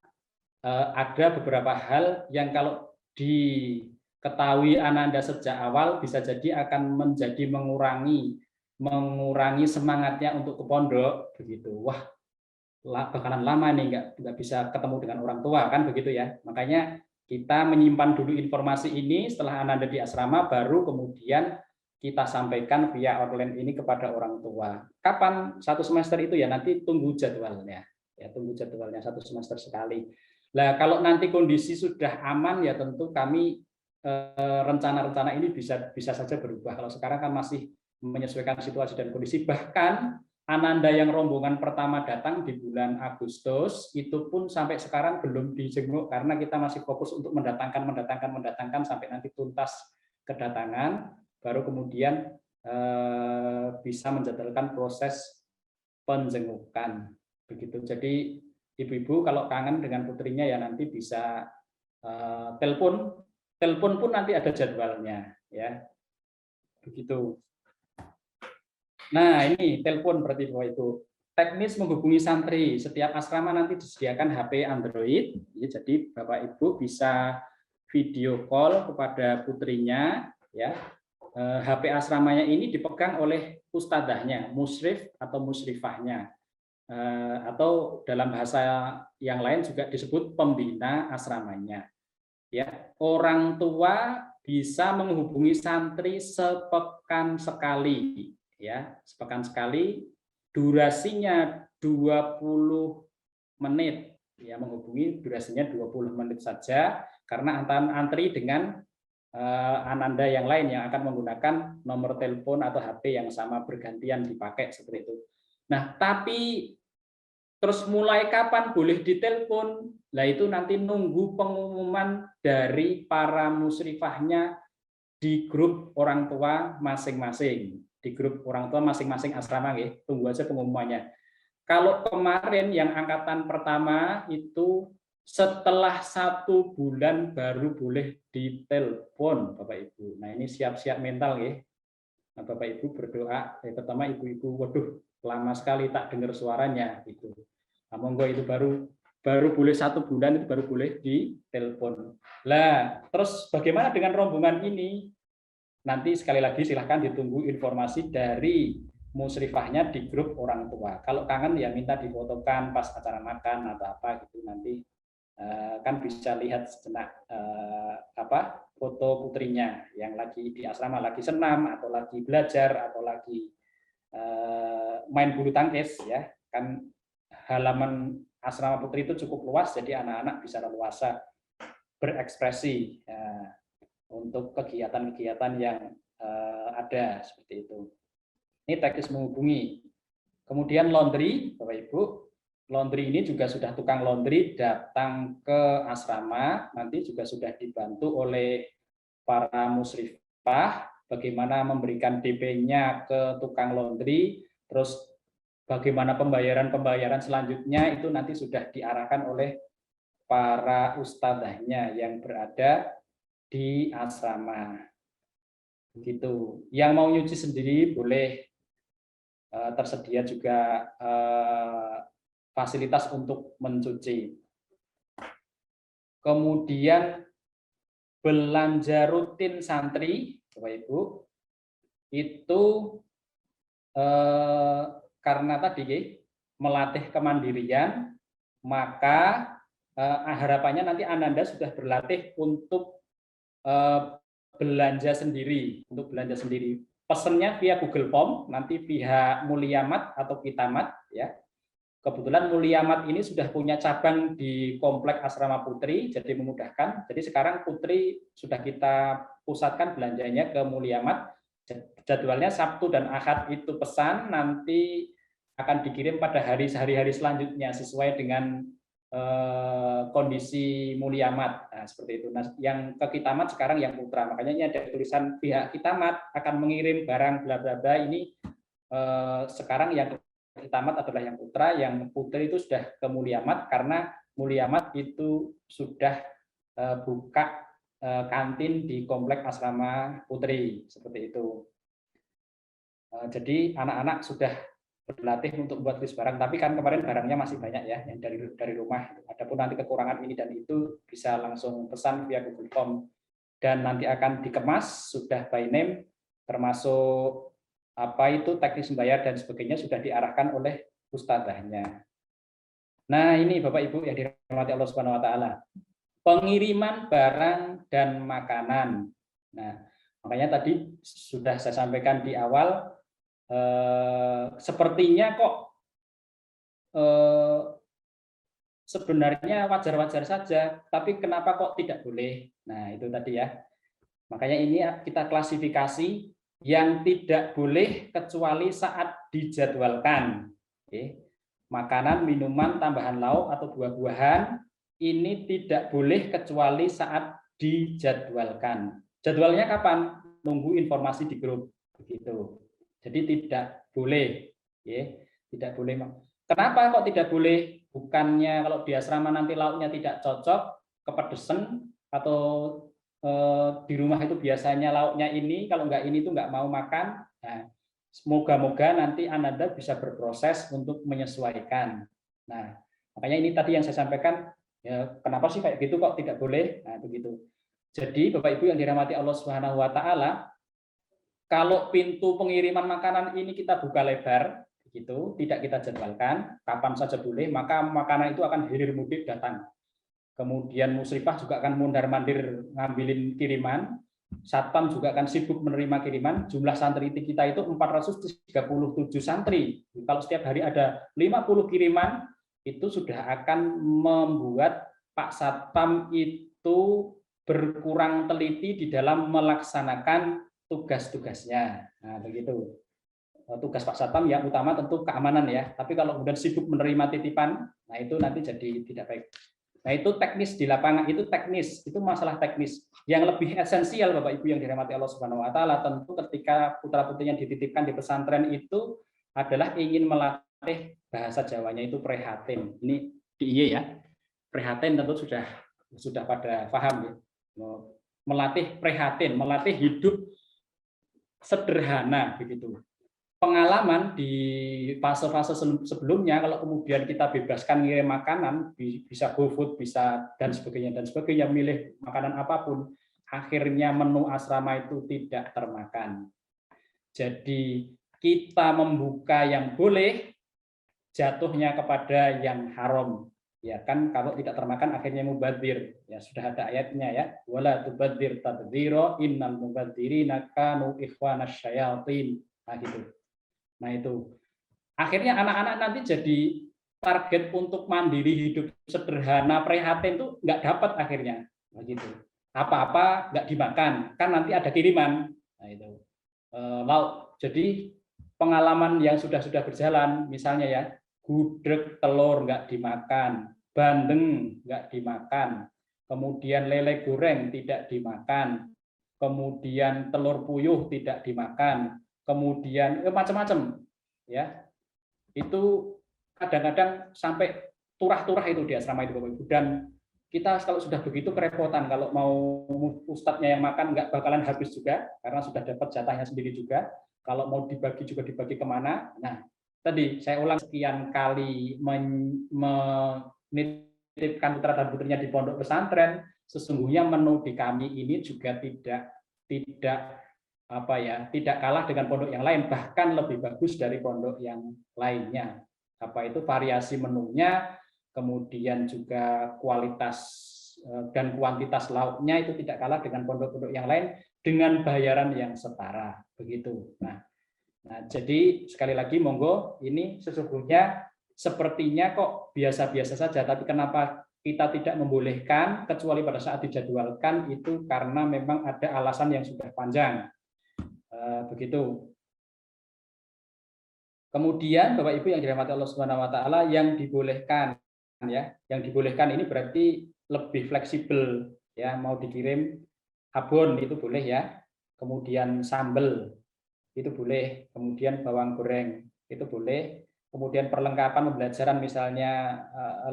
ada beberapa hal yang kalau diketahui Ananda sejak awal bisa jadi akan menjadi mengurangi semangatnya untuk ke pondok, begitu. Wah, bakalan lama nih nggak bisa ketemu dengan orang tua kan begitu ya. Makanya kita menyimpan dulu informasi ini, setelah Ananda di asrama baru kemudian kita sampaikan via online ini kepada orang tua. Kapan 1 semester itu ya nanti tunggu jadwalnya. Ya tunggu jadwalnya 1 semester sekali. Nah, kalau nanti kondisi sudah aman ya tentu kami rencana-rencana ini bisa saja berubah. Kalau sekarang kan masih menyesuaikan situasi dan kondisi, bahkan Ananda yang rombongan pertama datang di bulan Agustus itu pun sampai sekarang belum dijenguk karena kita masih fokus untuk mendatangkan sampai nanti tuntas kedatangan, baru kemudian bisa menjadwalkan proses penjengukan begitu. Jadi ibu-ibu kalau kangen dengan putrinya ya nanti bisa telepon pun nanti ada jadwalnya ya begitu. Nah, ini telepon berarti Bapak Ibu. Teknis menghubungi santri. Setiap asrama nanti disediakan HP Android. Ya, jadi Bapak Ibu bisa video call kepada putrinya. Ya, HP asramanya ini dipegang oleh ustadzahnya, musyrif atau musyrifahnya. Atau dalam bahasa yang lain juga disebut pembina asramanya. Ya, orang tua bisa menghubungi santri sepekan sekali, ya, sepekan sekali, durasinya 20 menit, ya, menghubungi durasinya 20 menit saja, karena antri dengan ananda yang lain yang akan menggunakan nomor telepon atau HP yang sama bergantian dipakai seperti itu. Nah, tapi terus mulai kapan boleh ditelepon? Nah, itu nanti nunggu pengumuman dari para musyrifahnya di grup orang tua masing-masing. Di grup orang tua masing-masing asrama, ya. Tunggu aja pengumumannya. Kalau kemarin yang angkatan pertama itu setelah 1 bulan baru boleh ditelepon, Bapak Ibu. Nah, ini siap-siap mental, ya. Nah, Bapak Ibu berdoa. Pertama ibu-ibu, waduh, lama sekali tak dengar suaranya, gitu. Nah, monggo itu baru boleh 1 bulan itu baru boleh ditelepon. Lah, terus bagaimana dengan rombongan ini? Nanti sekali lagi silahkan ditunggu informasi dari musyrifahnya di grup orang tua. Kalau kangen ya minta difotokan pas acara makan atau apa gitu, nanti kan bisa lihat sejenak foto putrinya yang lagi di asrama, lagi senam atau lagi belajar atau lagi main bulu tangkis, ya kan. Halaman asrama putri itu cukup luas, jadi anak-anak bisa leluasa berekspresi untuk kegiatan-kegiatan yang ada seperti itu. Ini teknis menghubungi. Kemudian laundry, Bapak Ibu, laundry ini juga sudah tukang laundry datang ke asrama, nanti juga sudah dibantu oleh para musyrifah bagaimana memberikan DP-nya ke tukang laundry, terus bagaimana pembayaran selanjutnya itu nanti sudah diarahkan oleh para ustadzahnya yang berada di asrama. Gitu. Yang mau nyuci sendiri boleh, tersedia juga fasilitas untuk mencuci. Kemudian belanja rutin santri, Bapak Ibu, itu karena tadi melatih kemandirian, maka harapannya nanti ananda sudah berlatih untuk belanja sendiri, Pesannya via Google Form, nanti pihak Muliamat atau Kitamat, ya. Kebetulan Muliamat ini sudah punya cabang di Komplek Asrama Putri, jadi memudahkan. Jadi sekarang Putri sudah kita pusatkan belanjanya ke Muliamat. Jadwalnya Sabtu dan Ahad itu pesan, nanti akan dikirim pada hari-hari selanjutnya sesuai dengan kondisi Muliamat. Nah, seperti itu. Nah, yang ke Kitamat sekarang yang Putra. Makanya ini ada tulisan pihak Kitamat akan mengirim barang bla bla bla ini. Sekarang yang Kitamat adalah yang Putra, yang Putri itu sudah ke Muliamat karena Muliamat itu sudah buka kantin di Komplek Asrama Putri, seperti itu. Jadi anak-anak sudah berlatih untuk buat list barang, tapi kan kemarin barangnya masih banyak, ya, yang dari rumah. Adapun nanti kekurangan ini dan itu bisa langsung pesan via Google Form dan nanti akan dikemas sudah by name, termasuk apa itu teknis membayar dan sebagainya sudah diarahkan oleh ustadzahnya. Nah, ini Bapak Ibu yang dirahmati Allah Subhanahu wa taala. Pengiriman barang dan makanan. Nah, makanya tadi sudah saya sampaikan di awal, sepertinya kok sebenarnya wajar-wajar saja, tapi kenapa kok tidak boleh? Nah, itu tadi, ya. Makanya ini kita klasifikasi yang tidak boleh kecuali saat dijadwalkan. Oke. Makanan, minuman, tambahan lauk atau buah-buahan ini tidak boleh kecuali saat dijadwalkan. Jadwalnya kapan? Nunggu informasi di grup, begitu. Jadi tidak boleh, ya, tidak boleh. Kenapa kok tidak boleh? Bukannya kalau di asrama nanti lauknya tidak cocok, kepedesan, atau di rumah itu biasanya lauknya ini, kalau enggak ini itu enggak mau makan. Nah, Semoga-moga nanti Ananda bisa berproses untuk menyesuaikan. Nah, makanya ini tadi yang saya sampaikan, ya kenapa sih kayak gitu kok tidak boleh? Nah, begitu. Jadi Bapak Ibu yang dirahmati Allah Subhanahu wa taala, kalau pintu pengiriman makanan ini kita buka lebar, begitu, tidak kita jadwalkan, kapan saja boleh, maka makanan itu akan hilir mudik datang. Kemudian musrifah juga akan mondar-mandir ngambilin kiriman, satpam juga akan sibuk menerima kiriman. Jumlah santri kita itu 437 santri. Kalau setiap hari ada 50 kiriman, itu sudah akan membuat Pak Satpam itu berkurang teliti di dalam melaksanakan tugas-tugasnya. Nah, begitu. Tugas Pak Satpam yang utama tentu keamanan ya. Tapi kalau kemudian sibuk menerima titipan, nah itu nanti jadi tidak baik. Nah, itu teknis di lapangan, itu teknis, itu masalah teknis. Yang lebih esensial Bapak Ibu yang dirahmati Allah Subhanahu wa taala, tentu ketika putra-putrinya dititipkan di pesantren itu adalah ingin melatih bahasa Jawanya itu prihatin. Ini di IE ya. Prihatin tentu sudah pada paham ya. Melatih prihatin, melatih hidup sederhana begitu. Pengalaman di fase-fase sebelumnya, kalau kemudian kita bebaskan ngirim makanan, bisa GoFood, bisa dan sebagainya, milih makanan apapun, akhirnya menu asrama itu tidak termakan. Jadi kita membuka yang boleh, jatuhnya kepada yang haram. Ya kan, kalau tidak termakan akhirnya mubadzir. Ya sudah ada ayatnya ya. Wala tubadzir tabdzira innal mubadzirina kanu ikhwanasy syayatin. Nah gitu. Nah itu akhirnya anak-anak nanti jadi target untuk mandiri hidup sederhana prihatin itu nggak dapat akhirnya, begitu. Apa-apa nggak dimakan, kan nanti ada kiriman. Nah itu. Jadi pengalaman yang sudah berjalan, misalnya ya, gudeg telur nggak dimakan, bandeng nggak dimakan, kemudian lele goreng tidak dimakan, kemudian telur puyuh tidak dimakan. Kemudian macam-macam ya, itu kadang-kadang sampai turah-turah itu di asrama itu Bapak Ibu. Dan kita kalau sudah begitu kerepotan, kalau mau ustadznya yang makan nggak bakalan habis juga karena sudah dapat jatahnya sendiri juga. Kalau mau dibagi juga dibagi kemana. Nah tadi saya ulang, sekian kali menitipkan putra dan putrinya di pondok pesantren, sesungguhnya menu di kami ini juga tidak kalah dengan pondok yang lain, bahkan lebih bagus dari pondok yang lainnya. Apa itu variasi menunya, kemudian juga kualitas dan kuantitas lauknya itu tidak kalah dengan pondok-pondok yang lain dengan bayaran yang setara, begitu. Nah, jadi sekali lagi monggo, ini sesungguhnya sepertinya kok biasa-biasa saja, tapi kenapa kita tidak membolehkan kecuali pada saat dijadwalkan, itu karena memang ada alasan yang sudah panjang. Begitu. Kemudian Bapak Ibu yang dirahmati Allah Subhanahu wa taala, yang dibolehkan ya, yang dibolehkan ini berarti lebih fleksibel ya, mau dikirim abon itu boleh ya. Kemudian sambel itu boleh, kemudian bawang goreng itu boleh. Kemudian perlengkapan pembelajaran misalnya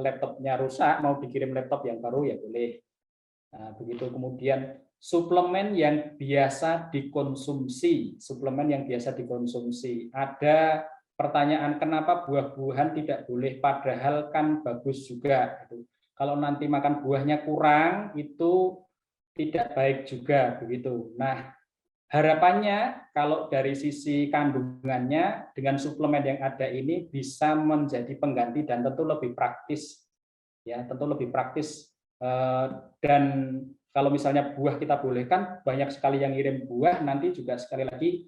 laptopnya rusak mau dikirim laptop yang baru ya boleh. Nah, begitu. Kemudian suplemen yang biasa dikonsumsi, Ada pertanyaan kenapa buah-buahan tidak boleh, padahal kan bagus juga. Kalau nanti makan buahnya kurang, itu tidak baik juga, begitu. Nah, harapannya kalau dari sisi kandungannya dengan suplemen yang ada ini bisa menjadi pengganti dan tentu lebih praktis, ya, dan kalau misalnya buah kita bolehkan, banyak sekali yang ngirim buah, nanti juga sekali lagi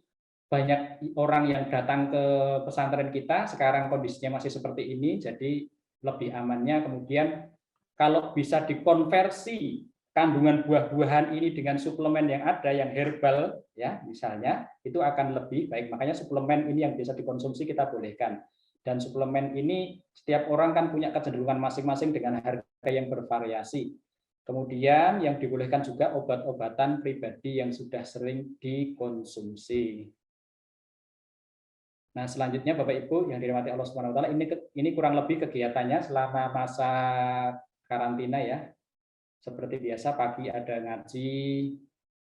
banyak orang yang datang ke pesantren kita, sekarang kondisinya masih seperti ini, jadi lebih amannya. Kemudian kalau bisa dikonversi kandungan buah-buahan ini dengan suplemen yang ada, yang herbal, ya misalnya, itu akan lebih baik. Makanya suplemen ini yang bisa dikonsumsi kita bolehkan. Dan suplemen ini setiap orang kan punya kecenderungan masing-masing dengan harga yang bervariasi. Kemudian yang dibolehkan juga obat-obatan pribadi yang sudah sering dikonsumsi. Nah, selanjutnya Bapak Ibu yang dirahmati Allah Subhanahu wa taala, ini kurang lebih kegiatannya selama masa karantina ya. Seperti biasa pagi ada ngaji,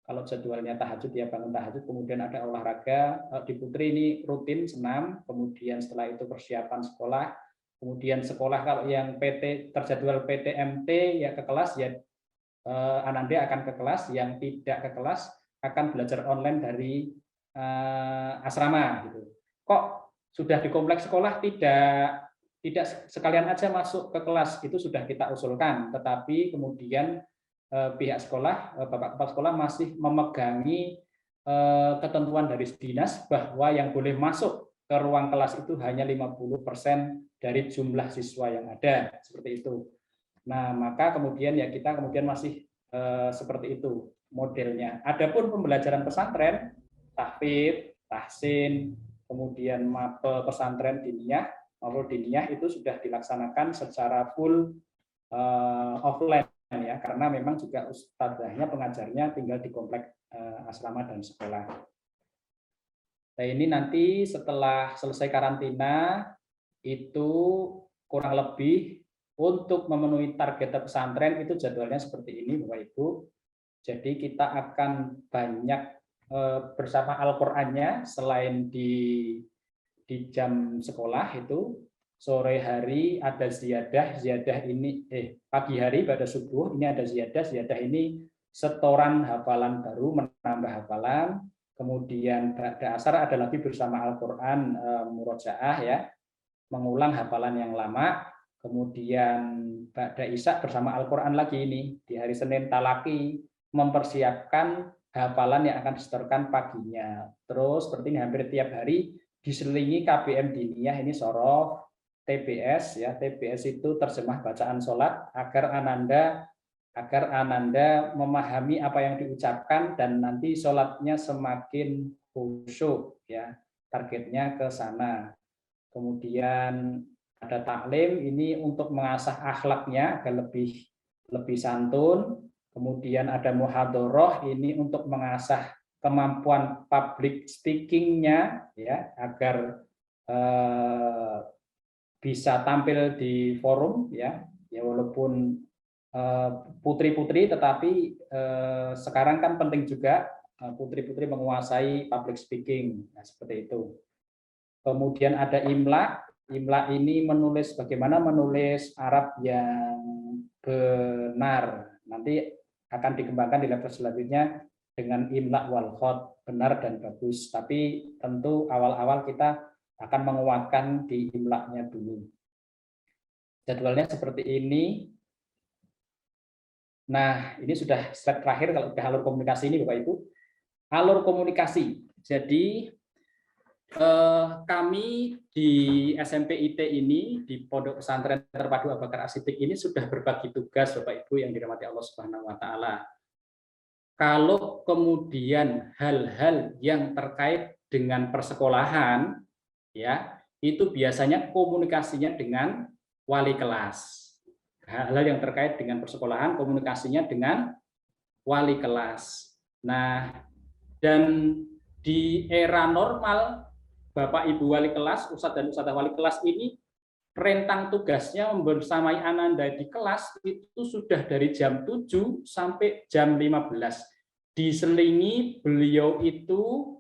Kalau jadwalnya tahajud ya bangun tahajud, kemudian ada olahraga. Di Putri ini rutin senam, kemudian setelah itu persiapan sekolah, kemudian sekolah kalau yang PT terjadwal PTMT ya ke kelas ya, Ananda akan ke kelas, yang tidak ke kelas akan belajar online dari asrama gitu. Kok sudah di kompleks sekolah tidak sekalian aja masuk ke kelas, itu sudah kita usulkan, tetapi kemudian pihak sekolah, Bapak Kepala Sekolah masih memegangi ketentuan dari dinas bahwa yang boleh masuk ke ruang kelas itu hanya 50% dari jumlah siswa yang ada, seperti itu. Nah, maka kemudian ya kita kemudian masih seperti itu modelnya. Adapun pembelajaran pesantren, tahfidz, tahsin, kemudian mapel pesantren diniyah, maupun diniyah itu sudah dilaksanakan secara full offline ya, karena memang juga ustadzahnya, pengajarnya tinggal di komplek asrama dan sekolah. Nah, ini nanti setelah selesai karantina itu kurang lebih untuk memenuhi target pesantren itu jadwalnya seperti ini Bapak Ibu. Jadi kita akan banyak bersama Al-Qur'annya selain di jam sekolah itu. Sore hari ada ziyadah ini pagi hari pada subuh ini ada ziyadah ini setoran hafalan baru, menambah hafalan. Kemudian pada asar ada lagi bersama Al-Qur'an murojaah ya, mengulang hafalan yang lama. Kemudian pada isya bersama Al-Qur'an lagi ini di hari Senin talaki, mempersiapkan hafalan yang akan disetorkan paginya. Terus seperti ini hampir tiap hari diselingi KBM diniyah ini sorof, TBS ya, TBS itu terjemah bacaan sholat agar Ananda memahami apa yang diucapkan dan nanti sholatnya semakin khusyuk ya, targetnya ke sana. Kemudian ada taklim ini untuk mengasah akhlaknya agar lebih santun. Kemudian ada muhadharah ini untuk mengasah kemampuan public speaking-nya ya, agar bisa tampil di forum ya walaupun putri-putri tetapi sekarang kan penting juga putri-putri menguasai public speaking, nah, seperti itu. Kemudian ada imla ini menulis bagaimana menulis Arab yang benar, nanti akan dikembangkan di level selanjutnya dengan imla wal khot, benar dan bagus, tapi tentu awal-awal kita akan menguatkan di imlaknya dulu. Jadwalnya seperti ini. Nah, ini sudah slide terakhir kalau sudah alur komunikasi ini Bapak Ibu. Alur komunikasi. Jadi kami di SMP IT ini, di Pondok Pesantren Terpadu Abu Bakar As-Siddiq ini sudah berbagi tugas Bapak Ibu yang dirahmati Allah Subhanahu wa taala. Kalau kemudian hal-hal yang terkait dengan persekolahan ya, itu biasanya komunikasinya dengan wali kelas. Hal-hal yang terkait dengan persekolahan komunikasinya dengan wali kelas. Nah, dan di era normal Bapak Ibu wali kelas, ustadz dan ustadzah wali kelas ini rentang tugasnya membersamai Ananda di kelas itu sudah dari jam 7 sampai jam 15. Diselingi beliau itu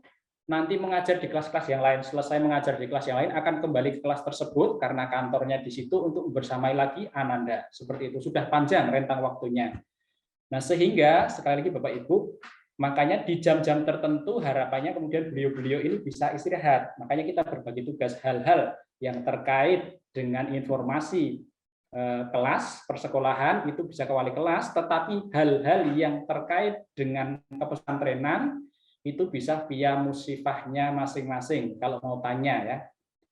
nanti mengajar di kelas-kelas yang lain, selesai mengajar di kelas yang lain akan kembali ke kelas tersebut karena kantornya di situ untuk bersamai lagi Ananda. Seperti itu, sudah panjang rentang waktunya. Nah, sehingga sekali lagi Bapak Ibu, makanya di jam-jam tertentu harapannya kemudian beliau-beliau ini bisa istirahat. Makanya kita berbagi tugas hal-hal yang terkait dengan informasi kelas, persekolahan itu bisa ke wali kelas, tetapi hal-hal yang terkait dengan kepesantrenan itu bisa via musifahnya masing-masing. Kalau mau tanya ya,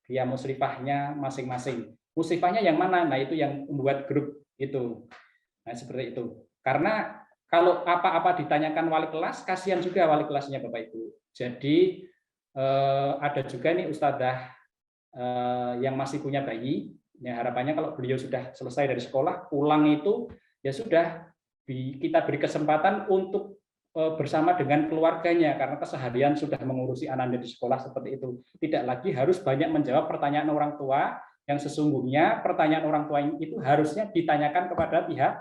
via musifahnya masing-masing. Musifahnya yang mana? Nah, itu yang membuat grup itu. Nah, seperti itu. Karena kalau apa-apa ditanyakan wali kelas, kasihan juga wali kelasnya Bapak Ibu. Jadi ada juga nih ustadzah yang masih punya bayi. Ya, harapannya kalau beliau sudah selesai dari sekolah, pulang itu ya sudah kita beri kesempatan untuk bersama dengan keluarganya karena keseharian sudah mengurusi Ananda di sekolah seperti itu. Tidak lagi harus banyak menjawab pertanyaan orang tua yang sesungguhnya pertanyaan orang tua itu harusnya ditanyakan kepada pihak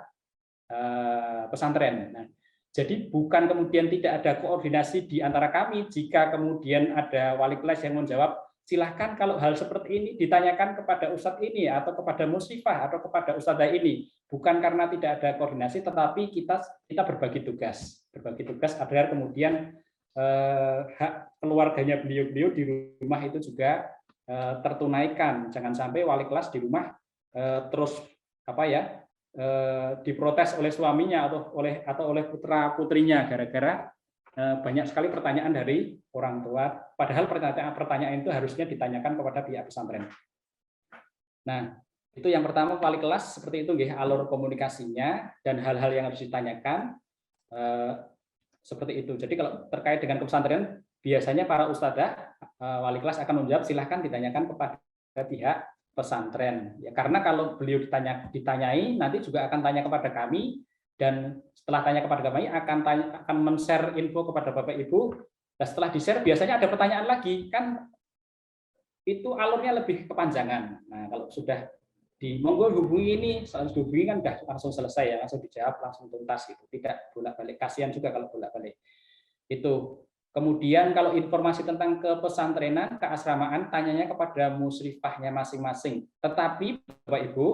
pesantren. Nah, Jadi bukan kemudian tidak ada koordinasi di antara kami. Jika kemudian ada wali kelas yang menjawab, silahkan kalau hal seperti ini ditanyakan kepada ustadz ini atau kepada musyrifah atau kepada ustadzah ini. Bukan karena tidak ada koordinasi, tetapi kita berbagi tugas agar kemudian hak keluarganya beliau di rumah itu juga tertunaikan. Jangan sampai wali kelas di rumah terus diprotes oleh suaminya atau oleh putra putrinya gara-gara banyak sekali pertanyaan dari orang tua, padahal pertanyaan itu harusnya ditanyakan kepada pihak pesantren. Nah, itu yang pertama, wali kelas seperti itu nggih, alur komunikasinya dan hal-hal yang harus ditanyakan seperti itu. Jadi kalau terkait dengan pesantren, biasanya para ustadzah wali kelas akan menjawab, silahkan ditanyakan kepada pihak pesantren. Ya, karena kalau beliau ditanyai, nanti juga akan tanya kepada kami, dan setelah tanya kepada kami akan men-share info kepada Bapak Ibu. Dan setelah di-share biasanya ada pertanyaan lagi, kan itu alurnya lebih kepanjangan. Nah, kalau sudah monggo hubungi ini, harus dihubungi kan udah langsung selesai ya, langsung dijawab, langsung tuntas gitu. Tidak bolak-balik, kasihan juga kalau bolak-balik. Itu. Kemudian kalau informasi tentang kepesantrenan, keasramaan, tanyanya kepada musyrifahnya masing-masing. Tetapi Bapak Ibu,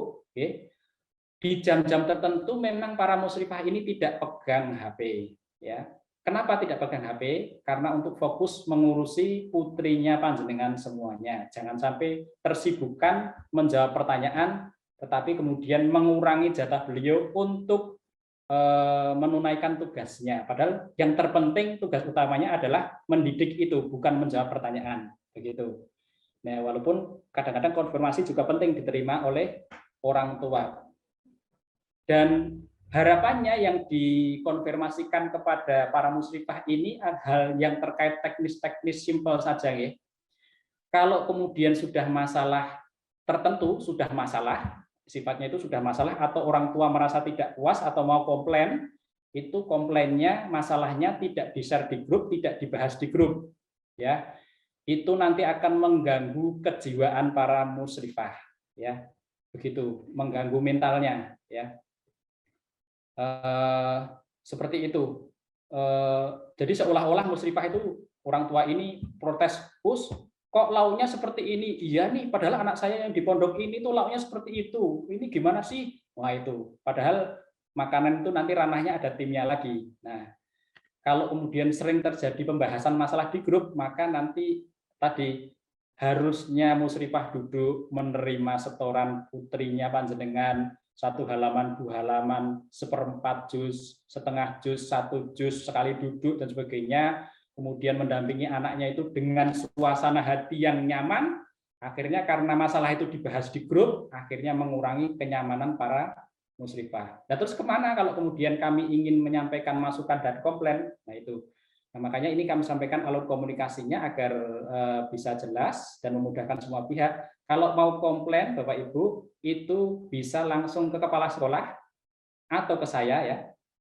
di jam-jam tertentu memang para musyrifah ini tidak pegang HP. Ya. Kenapa tidak pegang HP? Karena untuk fokus mengurusi putrinya panjenengan semuanya. Jangan sampai tersibukkan menjawab pertanyaan, tetapi kemudian mengurangi jatah beliau untuk menunaikan tugasnya. Padahal yang terpenting tugas utamanya adalah mendidik itu, bukan menjawab pertanyaan. Begitu. Nah, walaupun kadang-kadang konfirmasi juga penting diterima oleh orang tua. Dan harapannya yang dikonfirmasikan kepada para musyrifah ini hal yang terkait teknis-teknis simpel saja ya. Kalau kemudian sudah masalah tertentu, sudah masalah, sifatnya itu sudah masalah, atau orang tua merasa tidak puas atau mau komplain, itu komplainnya, masalahnya tidak di-share di grup, tidak dibahas di grup. Ya, itu nanti akan mengganggu kejiwaan para musyrifah. Ya, begitu, mengganggu mentalnya. Ya. Seperti itu. Jadi seolah-olah musyrifah itu orang tua ini protes, kok lauknya seperti ini? Iya nih, padahal anak saya yang di pondok ini tuh lauknya seperti itu. Ini gimana sih? Wah itu. Padahal makanan itu nanti ranahnya ada timnya lagi. Nah, kalau kemudian sering terjadi pembahasan masalah di grup, maka nanti tadi harusnya musyrifah duduk menerima setoran putrinya panjenengan 1 halaman, 2 halaman, 1/4 juz, setengah juz, 1 juz, sekali duduk dan sebagainya. Kemudian mendampingi anaknya itu dengan suasana hati yang nyaman, akhirnya karena masalah itu dibahas di grup, akhirnya mengurangi kenyamanan para musyrifah. Nah, terus kemana kalau kemudian kami ingin menyampaikan masukan dan komplain? Nah itu. Nah, makanya ini kami sampaikan alur komunikasinya agar bisa jelas dan memudahkan semua pihak. Kalau mau komplain, Bapak Ibu, itu bisa langsung ke kepala sekolah atau ke saya ya.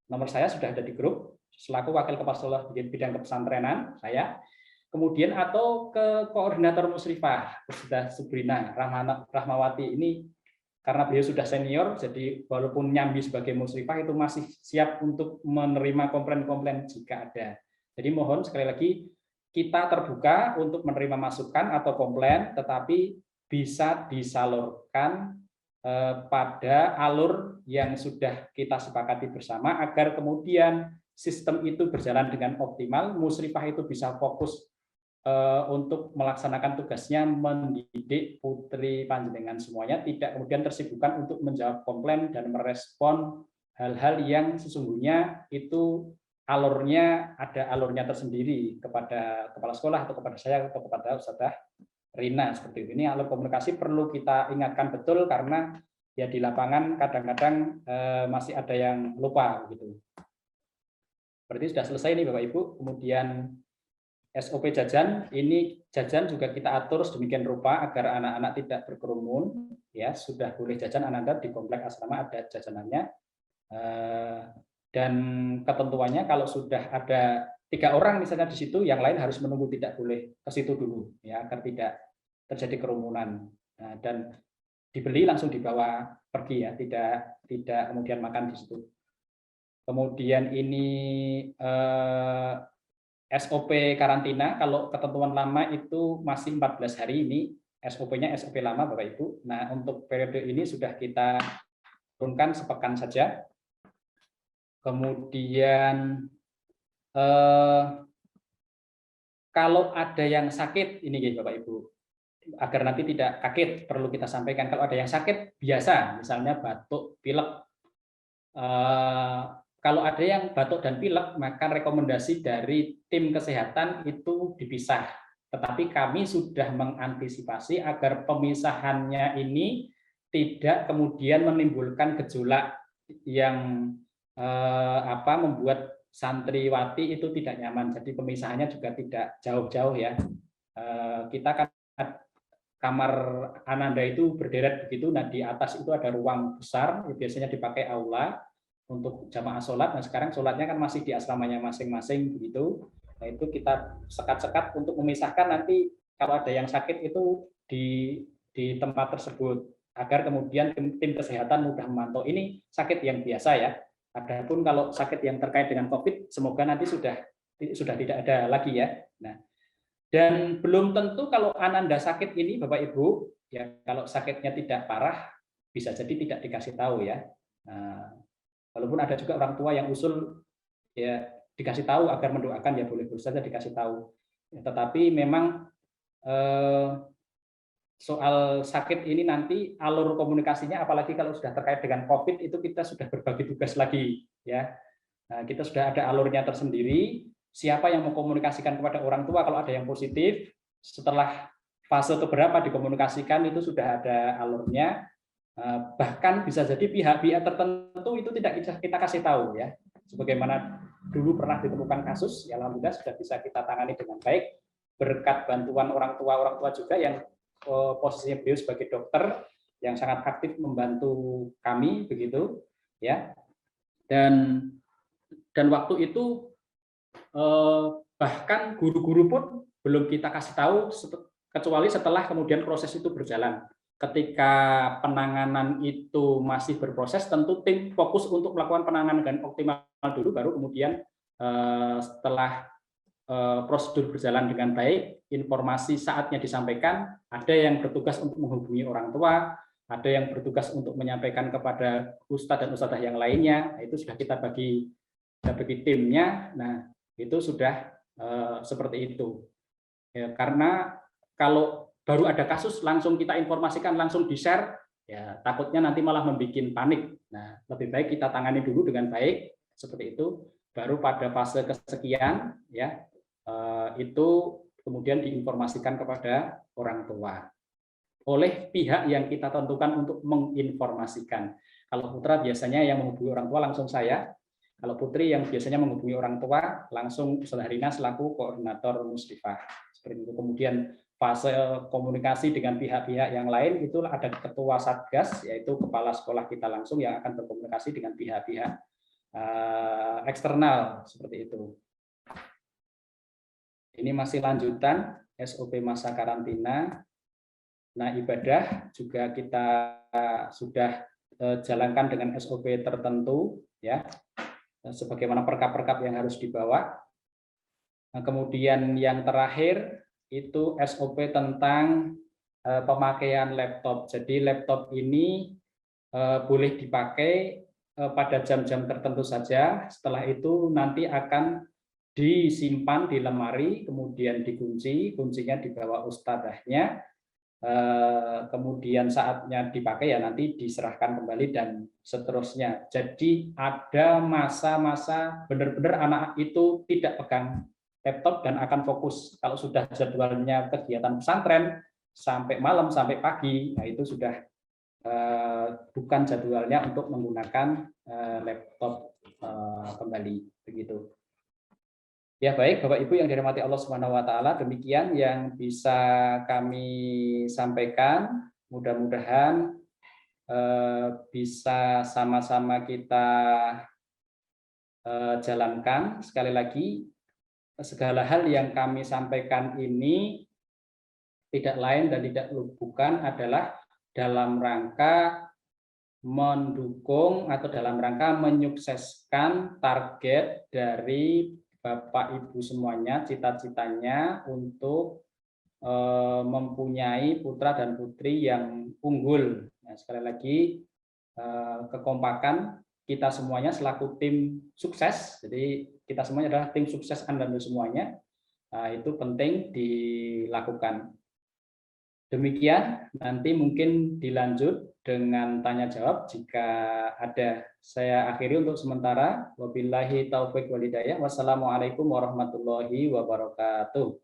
Nomor saya sudah ada di grup. Selaku wakil kepala sekolah bidang kepesantrenan saya, kemudian atau ke koordinator musyrifah Ustazah Subrina Rahmawati ini, karena beliau sudah senior, jadi walaupun nyambi sebagai musyrifah itu masih siap untuk menerima komplain-komplain jika ada. Jadi mohon sekali lagi kita terbuka untuk menerima masukan atau komplain, tetapi bisa disalurkan pada alur yang sudah kita sepakati bersama agar kemudian sistem itu berjalan dengan optimal, musyrifah itu bisa fokus untuk melaksanakan tugasnya mendidik putri panjenengan semuanya, tidak kemudian tersibukkan untuk menjawab komplain dan merespon hal-hal yang sesungguhnya itu alurnya ada alurnya tersendiri kepada kepala sekolah atau kepada saya atau kepada Ustazah Rina seperti ini. Alur komunikasi perlu kita ingatkan betul karena ya di lapangan kadang-kadang masih ada yang lupa gitu. Berarti sudah selesai nih Bapak Ibu. Kemudian SOP jajan, ini jajan juga kita atur sedemikian rupa agar anak-anak tidak berkerumun. Ya, sudah boleh jajan anak-anak di komplek asrama ada jajanannya. Dan ketentuannya kalau sudah ada 3 orang misalnya di situ, yang lain harus menunggu, tidak boleh ke situ dulu, ya agar tidak terjadi kerumunan. Nah, dan dibeli langsung dibawa pergi ya, tidak kemudian makan di situ. Kemudian ini SOP karantina, kalau ketentuan lama itu masih 14 hari, ini SOP-nya SOP lama Bapak Ibu. Nah, untuk periode ini sudah kita turunkan sepekan saja. Kemudian kalau ada yang sakit, ini Bapak Ibu, agar nanti tidak kaget, perlu kita sampaikan, kalau ada yang sakit biasa, misalnya batuk, pilek, kalau ada yang batuk dan pilek, maka rekomendasi dari tim kesehatan itu dipisah. Tetapi kami sudah mengantisipasi agar pemisahannya ini tidak kemudian menimbulkan gejolak yang membuat santriwati itu tidak nyaman. Jadi pemisahannya juga tidak jauh-jauh ya. Kita kan kamar Ananda itu berderet begitu. Nah di atas itu ada ruang besar, biasanya dipakai aula untuk jamaah sholat. Nah sekarang sholatnya kan masih di asramanya masing-masing begitu. Nah itu kita sekat-sekat untuk memisahkan nanti kalau ada yang sakit itu di tempat tersebut agar kemudian tim kesehatan mudah memantau. Ini sakit yang biasa ya. Adapun kalau sakit yang terkait dengan COVID, semoga nanti sudah tidak ada lagi ya. Nah, dan belum tentu kalau Ananda sakit ini Bapak Ibu, ya kalau sakitnya tidak parah, bisa jadi tidak dikasih tahu ya. Nah, walaupun ada juga orang tua yang usul ya dikasih tahu agar mendoakan, ya boleh-boleh saja dikasih tahu. Ya, tetapi memang soal sakit ini nanti alur komunikasinya, apalagi kalau sudah terkait dengan COVID, itu kita sudah berbagi tugas lagi ya. Nah, kita sudah ada alurnya tersendiri. Siapa yang mengkomunikasikan kepada orang tua kalau ada yang positif, setelah fase keberapa dikomunikasikan itu sudah ada alurnya. Bahkan bisa jadi pihak-pihak tertentu itu tidak kita kasih tahu ya. Sebagaimana dulu pernah ditemukan kasus, ya alhamdulillah sudah bisa kita tangani dengan baik berkat bantuan orang tua juga yang posisinya beliau sebagai dokter yang sangat aktif membantu kami begitu ya. Dan waktu itu bahkan guru-guru pun belum kita kasih tahu kecuali setelah kemudian proses itu berjalan. Ketika penanganan itu masih berproses, tentu tim fokus untuk melakukan penanganan dengan optimal dulu, baru kemudian setelah prosedur berjalan dengan baik, informasi saatnya disampaikan, ada yang bertugas untuk menghubungi orang tua, ada yang bertugas untuk menyampaikan kepada ustadz dan ustadzah yang lainnya. Nah, itu sudah kita bagi timnya. Nah, itu sudah seperti itu. Ya, karena kalau baru ada kasus langsung kita informasikan, langsung di-share, ya takutnya nanti malah membuat panik. Nah, lebih baik kita tangani dulu dengan baik seperti itu, baru pada fase kesekian ya itu kemudian diinformasikan kepada orang tua oleh pihak yang kita tentukan untuk menginformasikan. Kalau putra biasanya yang menghubungi orang tua langsung saya. Kalau putri yang biasanya menghubungi orang tua langsung Ustazah Rina selaku koordinator Mustifah. Seperti itu. Kemudian fase komunikasi dengan pihak-pihak yang lain itu ada ketua satgas, yaitu kepala sekolah kita langsung yang akan berkomunikasi dengan pihak-pihak eksternal seperti itu. Ini masih lanjutan SOP masa karantina. Nah, ibadah juga kita sudah jalankan dengan SOP tertentu ya, sebagaimana perkap-perkap yang harus dibawa. Nah, kemudian yang terakhir itu SOP tentang pemakaian laptop. Jadi laptop ini boleh dipakai pada jam-jam tertentu saja. Setelah itu nanti akan disimpan di lemari, kemudian dikunci, kuncinya dibawa ustadzahnya, kemudian saatnya dipakai ya nanti diserahkan kembali dan seterusnya. Jadi ada masa-masa benar-benar anak itu tidak pegang laptop dan akan fokus. Kalau sudah jadwalnya kegiatan pesantren sampai malam sampai pagi, nah itu sudah bukan jadwalnya untuk menggunakan laptop kembali begitu. Ya baik, Bapak Ibu yang dirahmati Allah Subhanahu wa taala, demikian yang bisa kami sampaikan. Mudah-mudahan bisa sama-sama kita jalankan. Sekali lagi, segala hal yang kami sampaikan ini tidak lain dan tidak bukan adalah dalam rangka mendukung atau dalam rangka menyukseskan target dari Bapak Ibu semuanya, cita-citanya untuk mempunyai putra dan putri yang unggul. Nah, sekali lagi kekompakan kita semuanya selaku tim sukses, jadi kita semuanya adalah tim sukses Anda semuanya, itu penting dilakukan. Demikian, nanti mungkin dilanjut dengan tanya jawab jika ada. Saya akhiri untuk sementara. Wabillahi taufiq wal hidayah. Wassalamualaikum warahmatullahi wabarakatuh.